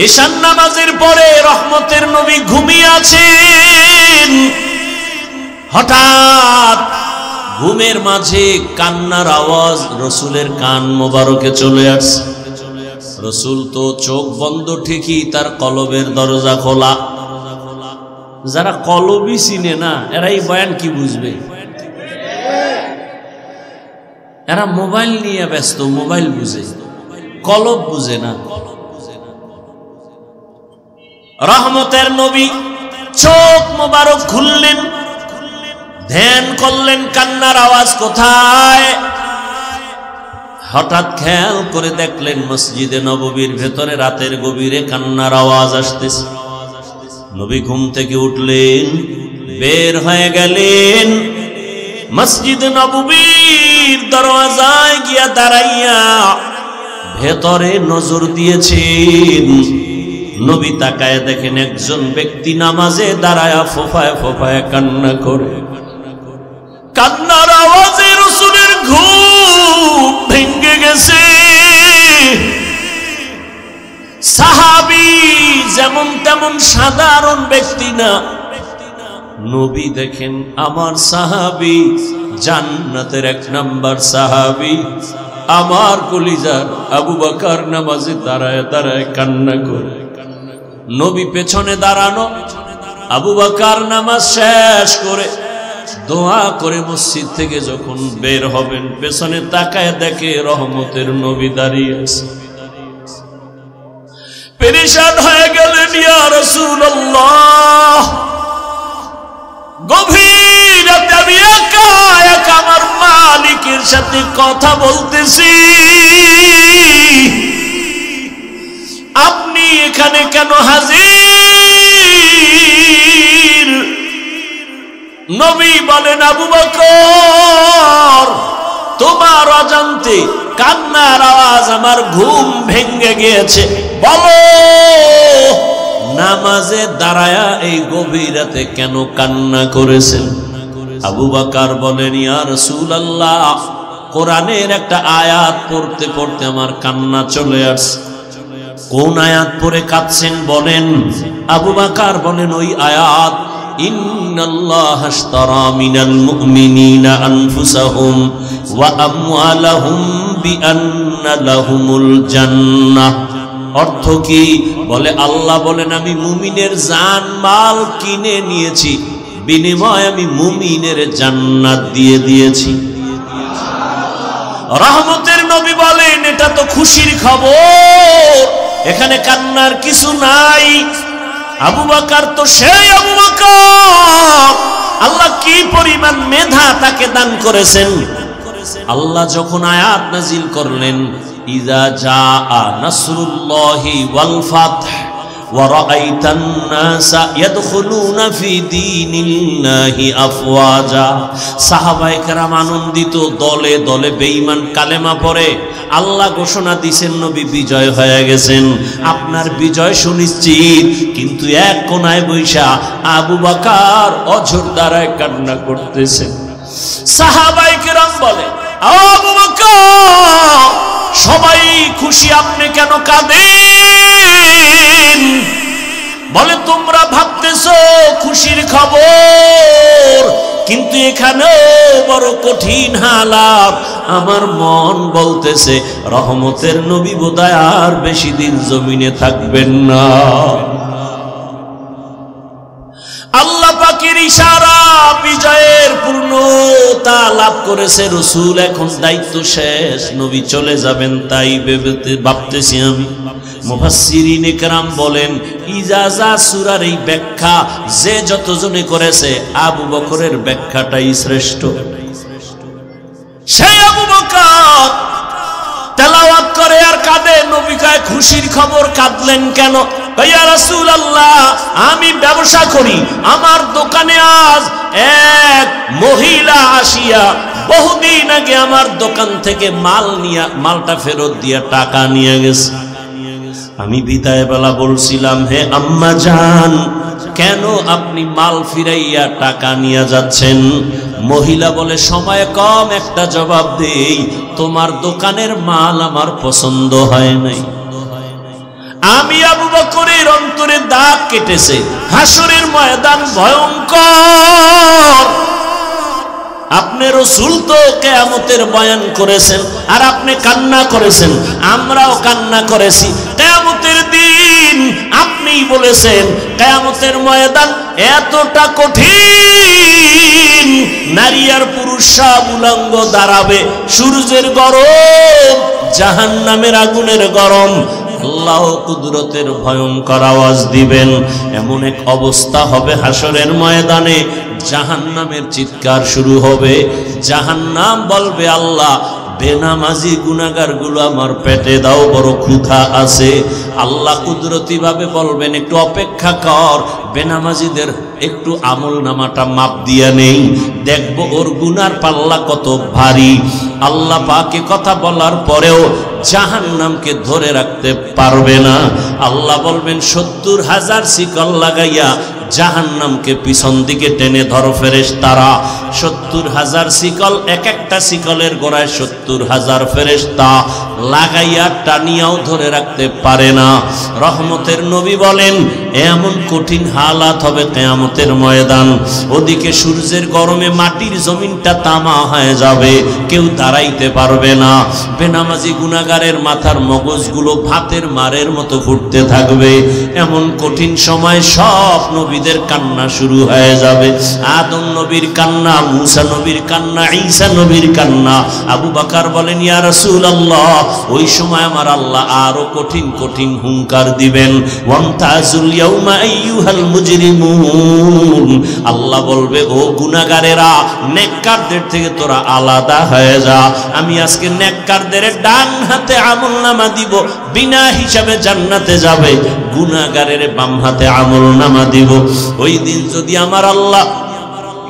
এশার নামাজের পরে রহমতের নবী ঘুমিয়ে আছেন। হঠাৎ ঘুমের মাঝে কান্নার আওয়াজ রসুলের কান মোবারকে চলে আসছে। রসুল তো চোখ বন্ধ ঠিকই, তার কলবের দরজা খোলা। যারা কলবই চিনে না এরা এই বয়ান কি বুঝবে? এরা মোবাইল নিয়ে ব্যস্ত, মোবাইল বুঝে, কলব বুঝে না। রহমতের নবী চোখ মোবারক খুললেন, ধ্যান করলেন কান্নার আওয়াজ কোথায়। হঠাৎ খেয়াল করে দেখলেন মসজিদে নববীর ভেতরে রাতের গভীরে কান্নার আওয়াজ আসতেছে। নবী ঘুম থেকে উঠলেন, বের হয়ে গেলেন, মসজিদে নববীর দরওয়াজায় গিয়া দাঁড়াইয়া ভেতরে নজর দিয়েছেন। নবী তাকায় দেখেন একজন ব্যক্তি নামাজে দাঁড়ায়া ফোফায় ফোফায় কান্না করে। কান্নার আওয়াজে রাসূলের ঘুম ভেঙে গেছে। সাহাবী যেমন তেমন সাধারণ ব্যক্তি না। নবী দেখেন আমার সাহাবী জান্নাতের 1 নাম্বার সাহাবী, আমার কলিজার আবু বকর নামাজে দাঁড়ায় দাঁড়ায় কান্না করে। নবী পেছনে দাঁড়ানো, আবু বকর নামাজ শেষ করে দোয়া করে মসজিদ থেকে যখন বের হবেন পেছনে তাকায় দেখে রহমতের নবী দাঁড়িয়ে আছে। পেরেশান হয়ে গেলেন, ইয়া রাসূলুল্লাহ, গভীর রাতে আমি একা একা আমার মালিকের সাথে কথা বলতেছি, আপনি এখানে কেন হাজির? নবী বলেন, আবু বকর, তোমার অজান্তে কান্নার আওয়াজ আমার ঘুম ভেঙে গিয়েছে, বলো নামাজে দাঁড়ায়া এই গভীর রাতে কেন কান্না করেছেন? আবু বকর বলেন, ইয়া রাসূলুল্লাহ, কোরআনের একটা আয়াত পড়তে পড়তে আমার কান্না চলে আসছে। কোন আয়াত পড়ে কাঁদছেন বলেন? আবু বকর বলেন, ওই আয়াত, ইন্নাল্লাহা আশতারা মিনাল মুমিনিনা আনফুসাহুম ওয়া আমওয়ালাহুম বিআন্না লাহুমুল জান্নাহ। অর্থ কি? বলে আল্লাহ বলেন, আমি মুমিনের জান মাল কিনে নিয়েছি, বিনিময়ে আমি মুমিনের জান্নাত দিয়ে দিয়েছি। রহমতের নবী বলেন, এটা তো খুশির খবর, এখানে কান্নার কিছু নাই। আবু বকর তো সেই আবু বকর, আল্লাহ কি পরিমাণ মেধা তাকে দান করেছেন। আল্লাহ যখন আয়াত নাজিল করলেন, ইযা জাআ নাসরুল্লাহি ওয়াল ফাতহ ওয়া রাআইতান নাসা ইয়াদখুলুনা ফি দীনিল্লাহি আফওয়াজা, সাহাবায়ে কেরাম আনন্দিত, দলে দলে বেঈমান কালেমা পড়ে। আল্লাহ ঘোষণা দিয়েছেন নবী বিজয় হয়ে গেছেন, আপনার বিজয় সুনিশ্চিত। কিন্তু এক কোনায় বৈশা আবু বকর অঝোর দ্বারায় কান্না করতেছেন। সাহাবায়ে কেরাম বলে, আবু বকর, সবাই খুশি, আপনি কেন কাঁদেন? বলে, তোমরা ভাবতেছো খুশির খবর, কিন্তু এখানে বড় কঠিন হালাত। আমার মন বলতেছে রহমতের নবী বোধহয় আর বেশি দিন জমিনে থাকবেন না। আল্লাহ পাকের ইশারা, বিজয়ের পূর্ণতা লাভ করেছে রাসূল, এখন দায়িত্ব শেষ, নবী চলে যাবেন, তাই ভাবতেছি আমি। মুফাসসিরিনে কেরাম বলেন, ইজাজা সূরার এই ব্যাখ্যা যে যতজনে করেছে আবু বকরের ব্যাখ্যাটাই শ্রেষ্ঠ। সেই আবু বকর তেলাওয়াত করে আর কাঁদে। নবী কয়, খুশির খবর, কাঁদলেন কেন? ইয়া রাসূলুল্লাহ, আমি ব্যবসা করি, আমার দোকানে আজ এক মহিলা আসিয়া বহুদিন আগে আমার দোকান থেকে মালটা ফেরত দিয়া টাকা নিয়ে গেছে। আমি বিদায় বেলা বলছিলাম, হে আম্মা জান, কেন আপনি মাল ফিরাইয়া টাকা নিয়ে যাচ্ছেন? মহিলা বলে, সময় কম, একটা জবাব দেই, তোমার দোকানের মাল আমার পছন্দ হয় নাই। আমি আবু বকরের অন্তরে দাগ কেটেছে। হাসরের ময়দান ভয়ঙ্কর, আপনি রাসূল তো কিয়ামতের বয়ান করেছেন আর আপনি কান্না করেছেন, আমরাও কান্না করেছি। কিয়ামতের দিন আপনিই বলেছেন কিয়ামতের ময়দান এতটা কঠিন, নারী আর পুরুষ সব উলঙ্গ দাঁড়াবে, সূর্যের গরম, জাহান্নামের আগুনের গরম, আল্লাহ কুদরতের ভয়ঙ্কর আওয়াজ দিবেন। এমন এক অবস্থা হবে হাসরের ময়দানে, জাহান্নামের চিৎকার শুরু হবে। জাহান্নাম বলবে, আল্লাহ বেনামাজি গুনাহগার গুলো আমার পেটে দাও, বড় ক্ষুধা আছে। আল্লাহ কুদরতি ভাবে বলবেন, একটু অপেক্ষা কর, বেনামাজিদের একটু আমল নামাটা মাপ দিয়া নেই, দেখবো ওর গুনার পাল্লা কত ভারী। আল্লাহ পাকে কথা বলার পরেও জাহান্নামকে ধরে রাখতে পারবে না। আল্লাহ বলবেন ৭০,০০০ শিকল লাগাইয়া জাহান্নামকে পিছন দিকে টেনে ধরো ফেরেশতারা। ৭০,০০০ শিকল, এক একটা শিকলের গোড়ায় ৭০,০০০ ফেরেশতা লাগাইয়া টানিয়াও ধরে রাখতে পারে না। রহমতের নবী বলেন, এমন কঠিন হালাত হবে কিয়ামতের ময়দান। ওদিকে সূর্যের গরমে মাটির জমিনটা তামা হয়ে যাবে, কেউ দাঁড়াইতে পারবে না। বেনামাজি গুনাহগারের মাথার মগজগুলো ভাতের মারের মতো ফুটতে থাকবে। এমন কঠিন সময় সব নবীদের কান্না শুরু হয়ে যাবে। আদম নবীর কান্না, মূসা নবীর কান্না, ঈসা নবীর কান্না। আবু বকর বলেন, ইয়া রাসূলুল্লাহ, ওই সময় আমার আল্লাহ আরো কঠিন কঠিন হুঙ্কার দিবেন। ওয়ামতাজুল ইয়াউমা আইয়ুহাল মুজরিমুন, আল্লাহ বলবে, ও গুনাহগারেরা, নেককারদের থেকে তোরা আলাদা হয়ে যা। আমি আজকে নেককারদের ডান হাতে আমলনামা দিব, বিনা হিসাবে জান্নাতে যাবে। গুনাহগারের বাম হাতে আমলনামা দিব। ওই দিন যদি আমার আল্লাহ,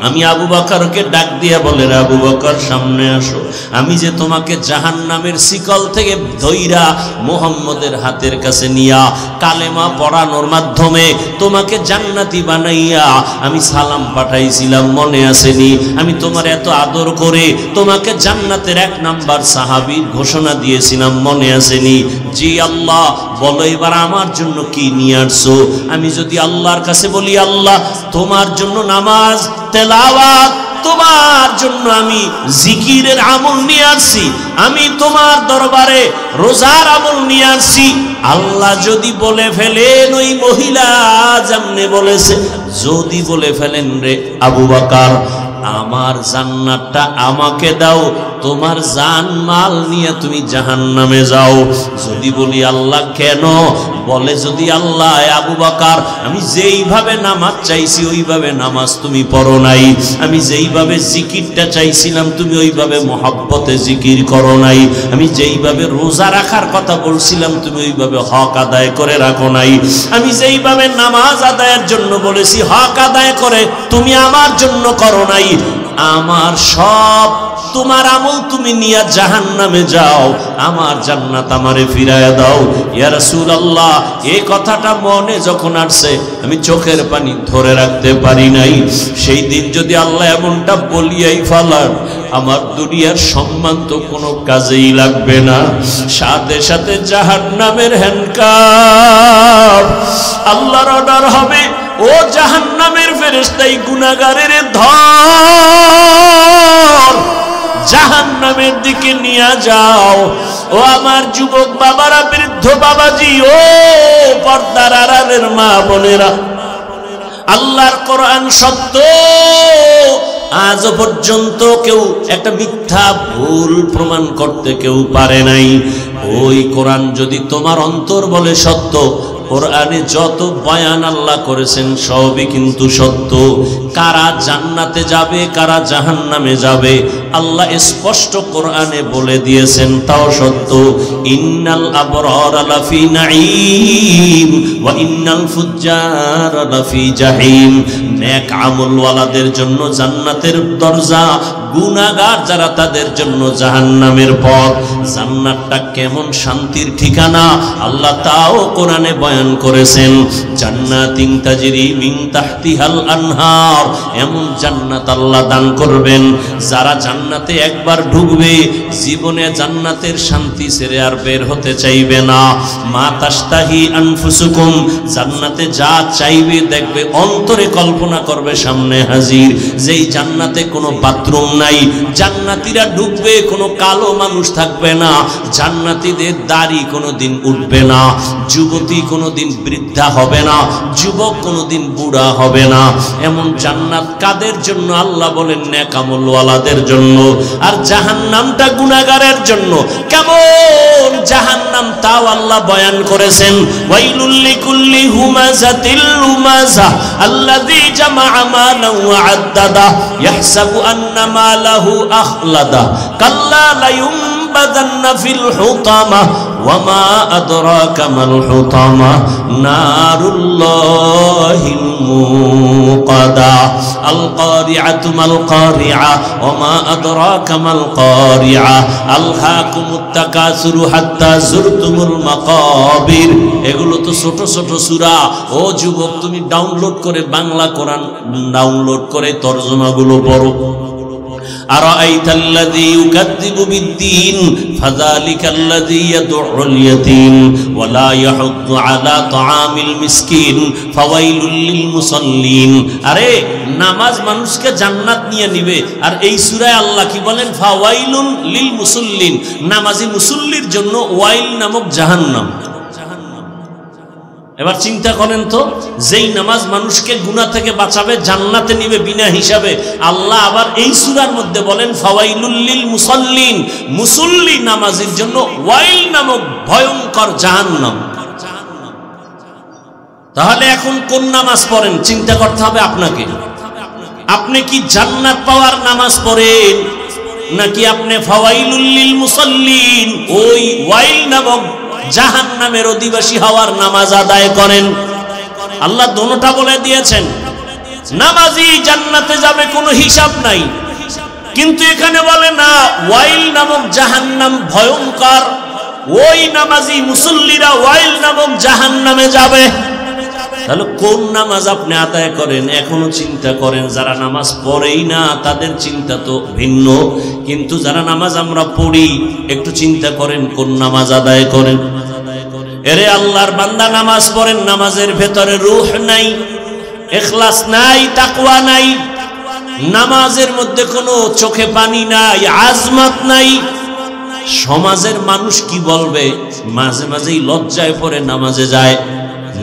আমি আবু বকরকে ডাক দিয়া বলে, আবু বকর সামনে আসো, আমি যে তোমাকে জাহান্নামের শিকল থেকে ধইরা মুহাম্মদের হাতের কাছে নিয়া কালেমা পড়ানোর মাধ্যমে তোমাকে জান্নাতি বানাইয়া আমি সালাম পাঠাইছিলাম, মনে আসেনি? আমি তোমার এত আদর করে তোমাকে জান্নাতের ১ নাম্বার সাহাবীর ঘোষণা দিয়েছিলাম, মনে আসেনি? জি আল্লাহ, বলো এবার আমার জন্য কি নিয়ে আসছো? আমি যদি আল্লাহর কাছে বলি, আল্লাহ তোমার জন্য নামাজ, তেলাওয়াত, তোমার জন্য আমি জিকিরের আমল নিয়ে আসছি, আমি তোমার দরবারে রোজার আমল নিয়ে আসছি, আল্লাহ যদি বলে ফেলেন ওই মহিলা যেমনে বলেছে, যদি বলে ফেলেন, রে আবু বকর, আমার জান্নাতটা আমাকে দাও, তোমার জান মাল নিয়ে তুমি জাহান্নামে যাও। যদি বলি, আল্লাহ কেন? বলে, যদি আল্লাহ, আবু বকর, আমি যেইভাবে নামাজ চাইছি ওইভাবে নামাজ তুমি পড়ো নাই, আমি যেইভাবে জিকিরটা চাইছিলাম তুমি ওইভাবে মহব্বতে জিকির করো নাই, আমি যেইভাবে রোজা রাখার কথা বলছিলাম তুমি ওইভাবে হক আদায় করে রাখো নাই, আমি যেইভাবে নামাজ আদায়ের জন্য বলেছি হক আদায় করে তুমি আমার জন্য করো নাই। আমার সব তোমার আমল তুমি নিয়ে জাহান্নামে যাও, আমার জান্নাত আমারে ফিরায়া দাও। ইয়া রাসূলুল্লাহ, এই কথাটা মনে যখন আসছে আমি চোখের পানি ধরে রাখতে পারি নাই। সেই দিন যদি আল্লাহ এমনটা বলিয়াই ফেলার, আমার দুনিয়ার সম্মান তো কোনো কাজেই লাগবে না। সাথে সাথে জাহান্নামের হ্যান্ডকাপ, আল্লাহর অর্ডার হবে, ও জাহান্নামের ফেরেশতাই গুনাহগারের ধর, জাহান্নামের দিকে নিয়ে যাও। ও আমার যুবক বাবারা, বৃদ্ধ বাবাজি, ও পর্দার আড়ালের মা বোনেরা, আল্লাহর কোরআন সত্য। আজ পর্যন্ত কেউ একটা মিথ্যা ভুল প্রমাণ করতে কেউ পারে নাই। ওই কোরআন যদি তোমার অন্তর বলে সত্য, কোরআনে যত বয়ান আল্লাহ করেছেন সবই কিন্তু সত্য। কারা জান্নাতে যাবে, কারা জাহান্নামে যাবে, আল্লাহ স্পষ্ট কোরআনে বলে দিয়েছেন, তাও সত্য। ইন্নাল আবরারা লাফি নাঈম ওয়া ইন্নাল ফুজ্জারা লাফি জাহিম। নেক আমলওয়ালাদের জন্য জান্নাতের দরজা, গুনাহগার যারা তাদের জন্য জাহান্নামের পথ। জান্নাতটা কেমন শান্তির ঠিকানা আল্লাহ তাও কোরআনে বয়ান করেছেন। জান্নাতিন তাজরি মিন তাহতিহাল আনহার, এমন জান্নাত আল্লাহ দান করবেন যারা জান্নাতে একবার ঢুকবে জীবনে জান্নাতের শান্তি ছেড়ে আর বের হতে চাইবে না। মা তাশতাহি আনফুসুকুম, জান্নাতে যা চাইবে দেখবে অন্তরে কল্পনা করবে সামনে হাজির। যেই জান্নাতে কোনো বাথরুম নাই। জান্নাতীরা ঢুকবে, কোনো কালো মানুষ থাকবে না, জান্নাতীদের দাড়ি কোনোদিন উঠবে না, যুবতী কোনোদিন বৃদ্ধা হবে না, যুবক কোনোদিন বুড়া হবে না। এমন জান্নাত কাদের জন্য? আল্লাহ বলেন নেক আমলওয়ালাদের জন্য। আর জাহান্নামটা গুনাহগারের জন্য। কেমন জাহান্নাম তাও আল্লাহ বয়ান করেছেন, ওয়াইলুল লিকুল্লি হুমাযাতিল লুমাযা আল্লাযী জামাআ মালান ওয়া আদ্দাদা ইয়াহসাবু আন্না মালাহু আখলাদা কাল্লা লা ইউনবাযান্না ফিল হুতামা ওয়া মা আদরাকা মাল হুতামা নারুল্লাহিল মুকাদা আল কারিআতু মাল কারিআ ওয়া মা আদরাকা মাল কারিআ আলহাকুমুত তাকাসুরু হাত্তা যুরতুমুল মাকাবির। এগুলো তো ছোট ছোট সূরা। ও যুবক, তুমি ডাউনলোড করে বাংলা কোরআন ডাউনলোড করে তরজমাগুলো পড়ো। আরাআইতাল্লাযী ইউকাযযিবু বিদ্দীন ফাযালিকাল্লাযী ইয়াদউল ইয়াতীম ওয়া লা ইয়াহুদ্দু আলা তাআমিল মিসকিন ফাওয়াইলুল লিল মুসাল্লিন। আরে নামাজ মানুষকে জান্নাত নিয়ে নিবে, আর এই সূরায় আল্লাহ কি বলেন? ফাওয়াইলুন লিল মুসাল্লিন। নামাজি মুসল্লির জন্য ওয়াইল নামক জাহান্নাম। এবার চিন্তা করেন তো, যেই নামাজ মানুষকে গুনাহ থেকে বাঁচাবে, জান্নাতে নিবে বিনা হিসাবে, আল্লাহ আবার এই সূরার মধ্যে বলেন ফাওয়াইলুল লিল মুসাল্লিন। মুসল্লি নামাজের জন্য ওয়াইল নামক ভয়ঙ্কর জাহান্নাম। তাহলে এখন কোন নামাজ পড়েন চিন্তা করতে হবে আপনাকে। আপনি কি জান্নাত পাওয়ার নামাজ পড়েন, নাকি আপনি ফাওয়াইলুল লিল মুসাল্লিন ওই ওয়াইল নামক জাহান্নামের অধিবাসী হওয়ার নামাজ আদায় করেন? আল্লাহ দোনোটা বলে দিয়েছেন। নামাজি জান্নাতে যাবে, কোনো হিসাব নাই, কিন্তু এখানে বলে না ওয়াইল নামক জাহান্নাম ভয়ঙ্কর, ওই নামাজি মুসল্লিরা ওয়াইল নামক জাহান্নামে যাবে। তাহলে কোন নামাজ আপনি আদায় করেন এখনো চিন্তা করেন। যারা নামাজ পড়েই না তাদের চিন্তা তো ভিন্ন, কিন্তু যারা নামাজ আমরা পড়ি একটু চিন্তা করেন কোন নামাজ আদায় করেন। এরে আল্লাহর বান্দা, নামাজ পড়েন, নামাজের ভেতরে রূহ নাই, ইখলাস নাই, তাকওয়া নাই, নামাজের মধ্যে কোনো চোখে পানি নাই, আজমত নাই। সমাজের মানুষ কি বলবে? মাঝে মাঝেই লজ্জায় পড়ে নামাজে যায়।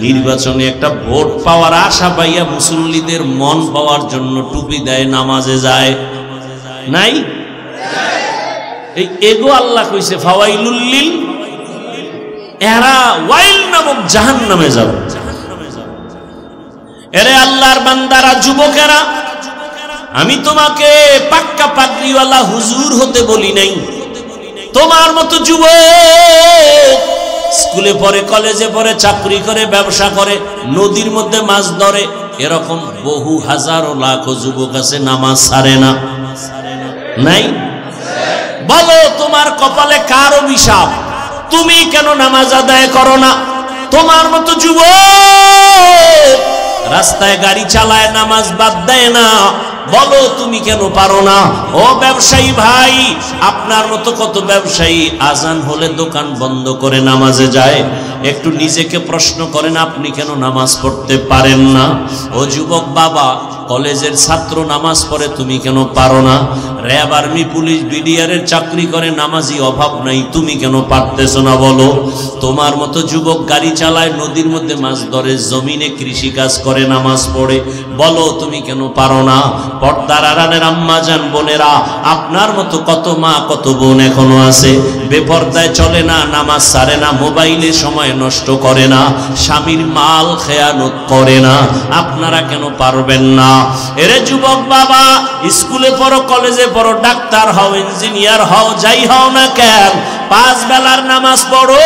নির্বাচনে একটা ভোট পাওয়ার আশা পাইয়া মুসল্লিদের মন পাওয়ার জন্য টুপি দেয়, নামাজে যায় নাই? এই এগো আল্লাহ কইছে ফাওয়াইলুল লিল, এরা ওয়াইল নামক জাহান্নামে যাবে। এরে আল্লাহর বান্দারা, যুবকেরা, আমি তোমাকে পাক্কা পাগড়িওয়ালা হুজুর হতে বলি নাই। তোমার মতো যুবক স্কুলে পড়ে, কলেজে পড়ে, চাকরি করে, ব্যবসা করে, নদীর মধ্যে মাছ ধরে, এরকম বহু হাজারো লাখো যুবক আছে নামাজ ছাড়ে না, নাই? বলো তোমার কপালে কার অভিশাপ? তুমি কেন নামাজ আদায় করো না? তোমার মতো যুবক রাস্তায় গাড়ি চালায়, নামাজ বাদ দেয় না, বলো তুমি কেন পারো না? ও ব্যবসায়ী ভাই, আপনার মতো কত ব্যবসায়ী আজান হলে দোকান বন্ধ করে নামাজে যায়। একটু নিজেকে প্রশ্ন করেন, আপনি কেন নামাজ পড়তে পারেন না? ও যুবক বাবা, কলেজের ছাত্র নামাজ পড়ে, তুমি কেন পারো না? র্যাব, আর্মি, পুলিশ, বিডিআরের চাকরি করে, নামাজি অভাব নাই, তুমি কেন পারতেছো না? বলো। তোমার মতো যুবক গাড়ি চালায়, নদীর মধ্যে মাছ ধরে, জমিনে কৃষি কাজ করে, নামাজ পড়ে, বলো তুমি কেন পারো না? পর্দার আড়ালের আম্মা জান বোনেরা, আপনার মতো কত মা কত বোন এখনো আছে বেপর্দায় চলে না, নামাজ ছাড়ে না, মোবাইলে সময় নষ্ট করে না, স্বামীর মাল খেয়ানত করে না। আপনারা কেন পারবেন না? এরে যুবক বাবা, স্কুলে পড়ো, কলেজে পড়ো, ডাক্তার হও, ইঞ্জিনিয়ার হও, যাই হও না কেন, 5 বেলার নামাজ পড়ো,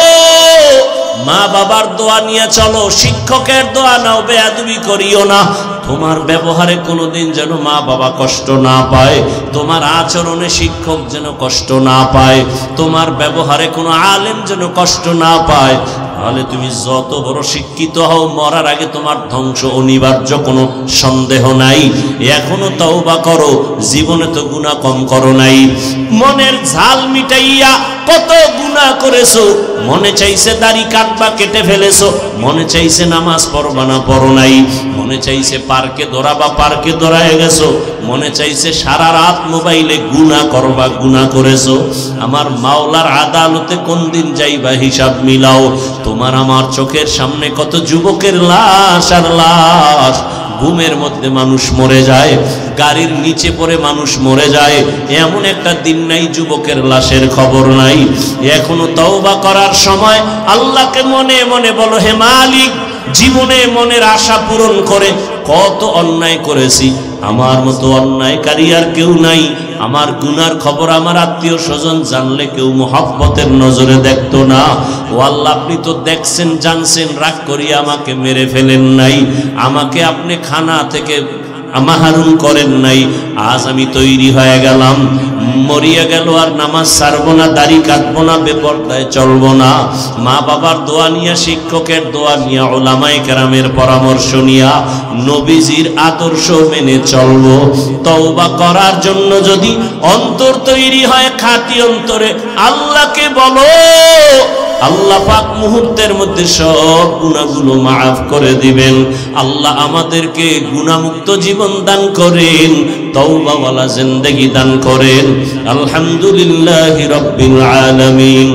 মা বাবার দোয়া নিয়ে চলো, শিক্ষকের দোয়া নাও, বেয়াদবি করিও না। তোমার ব্যবহারে কোনোদিন যেন মা বাবা কষ্ট না পায়, তোমার আচরণে শিক্ষক যেন কষ্ট না পায়, তোমার ব্যবহারে কোনো আলেম যেন কষ্ট না পায়। তাহলে তুমি যত বড় শিক্ষিত হও, মরার আগে তোমার ধ্বংস অনিবার্য, কোনো সন্দেহ নাই। এখনো তওবা করো, জীবনে তো গুনাহ কম করো নাই। মনের ঝাল মিটাইয়া কত গুনাহ করেছো, মনে চাইছে দাড়ি কাটবা, কেটে ফেলেছো, মনে চাইছে নামাজ পড়বা না, পড়ো নাই, মনে চাইছে পার্কে দৌড়াবা, পার্কে দৌড়ায় গেছো, মনে চাইছে সারা রাত মোবাইলে গুনাহ করবা, গুনাহ করেছো। আমার মাওলার আদালতে কোন দিন যাইবা হিসাব মিলাও। তোমার আমার চোখের সামনে কত যুবকের লাশ আর লাশ, ঘুমের মধ্যে মানুষ মরে যায়, গাড়ির নিচে পড়ে মানুষ মরে যায়, এমন একটা দিন নাই যুবকের লাশের খবর নাই। এখনো তওবা করার সময়। আল্লাহকে মনে মনে বলো, হে মালিক, জীবনে মনের আশা পূরণ করে কত অন্যায় করেছি, আমার মতো অন্যায়কারী আর কেউ নাই। আমার গুনার খবর আমার আত্মীয় স্বজন জানলে কেউ মোহাব্বতের নজরে দেখতো না। ও আল্লাহ, আপনি তো দেখছেন, জানছেন, রাগ করিয়া আমাকে মেরে ফেলেন নাই, আমাকে আপনি খানা থেকে মাহরুম করেন নাই। আজ আমি তৈরি হয়ে গেলাম, মরিয়া গেল, আর নামাজ ছাড়বো না, দাড়ি কাটবো না, বেপরদায় চলবো না। মা বাবার দোয়া নিয়া, শিক্ষকের দোয়া নিয়া, উলামায়ে কেরামের পরামর্শ নিয়া, নবীজির আদর্শ মেনে চলবো। তওবা করার জন্য যদি অন্তর তৈরি হয় খাঁটি অন্তরে, আল্লাহকে বলো, আল্লাহ পাক মুহূর্তের মধ্যে সব গুনাহগুলো মাফ করে দিবেন। আল্লাহ আমাদেরকে গুনাহমুক্ত জীবন দান করেন, তওবাওয়ালা জিন্দেগি দান করেন। আলহামদুলিল্লাহি রাব্বিল আলামিন।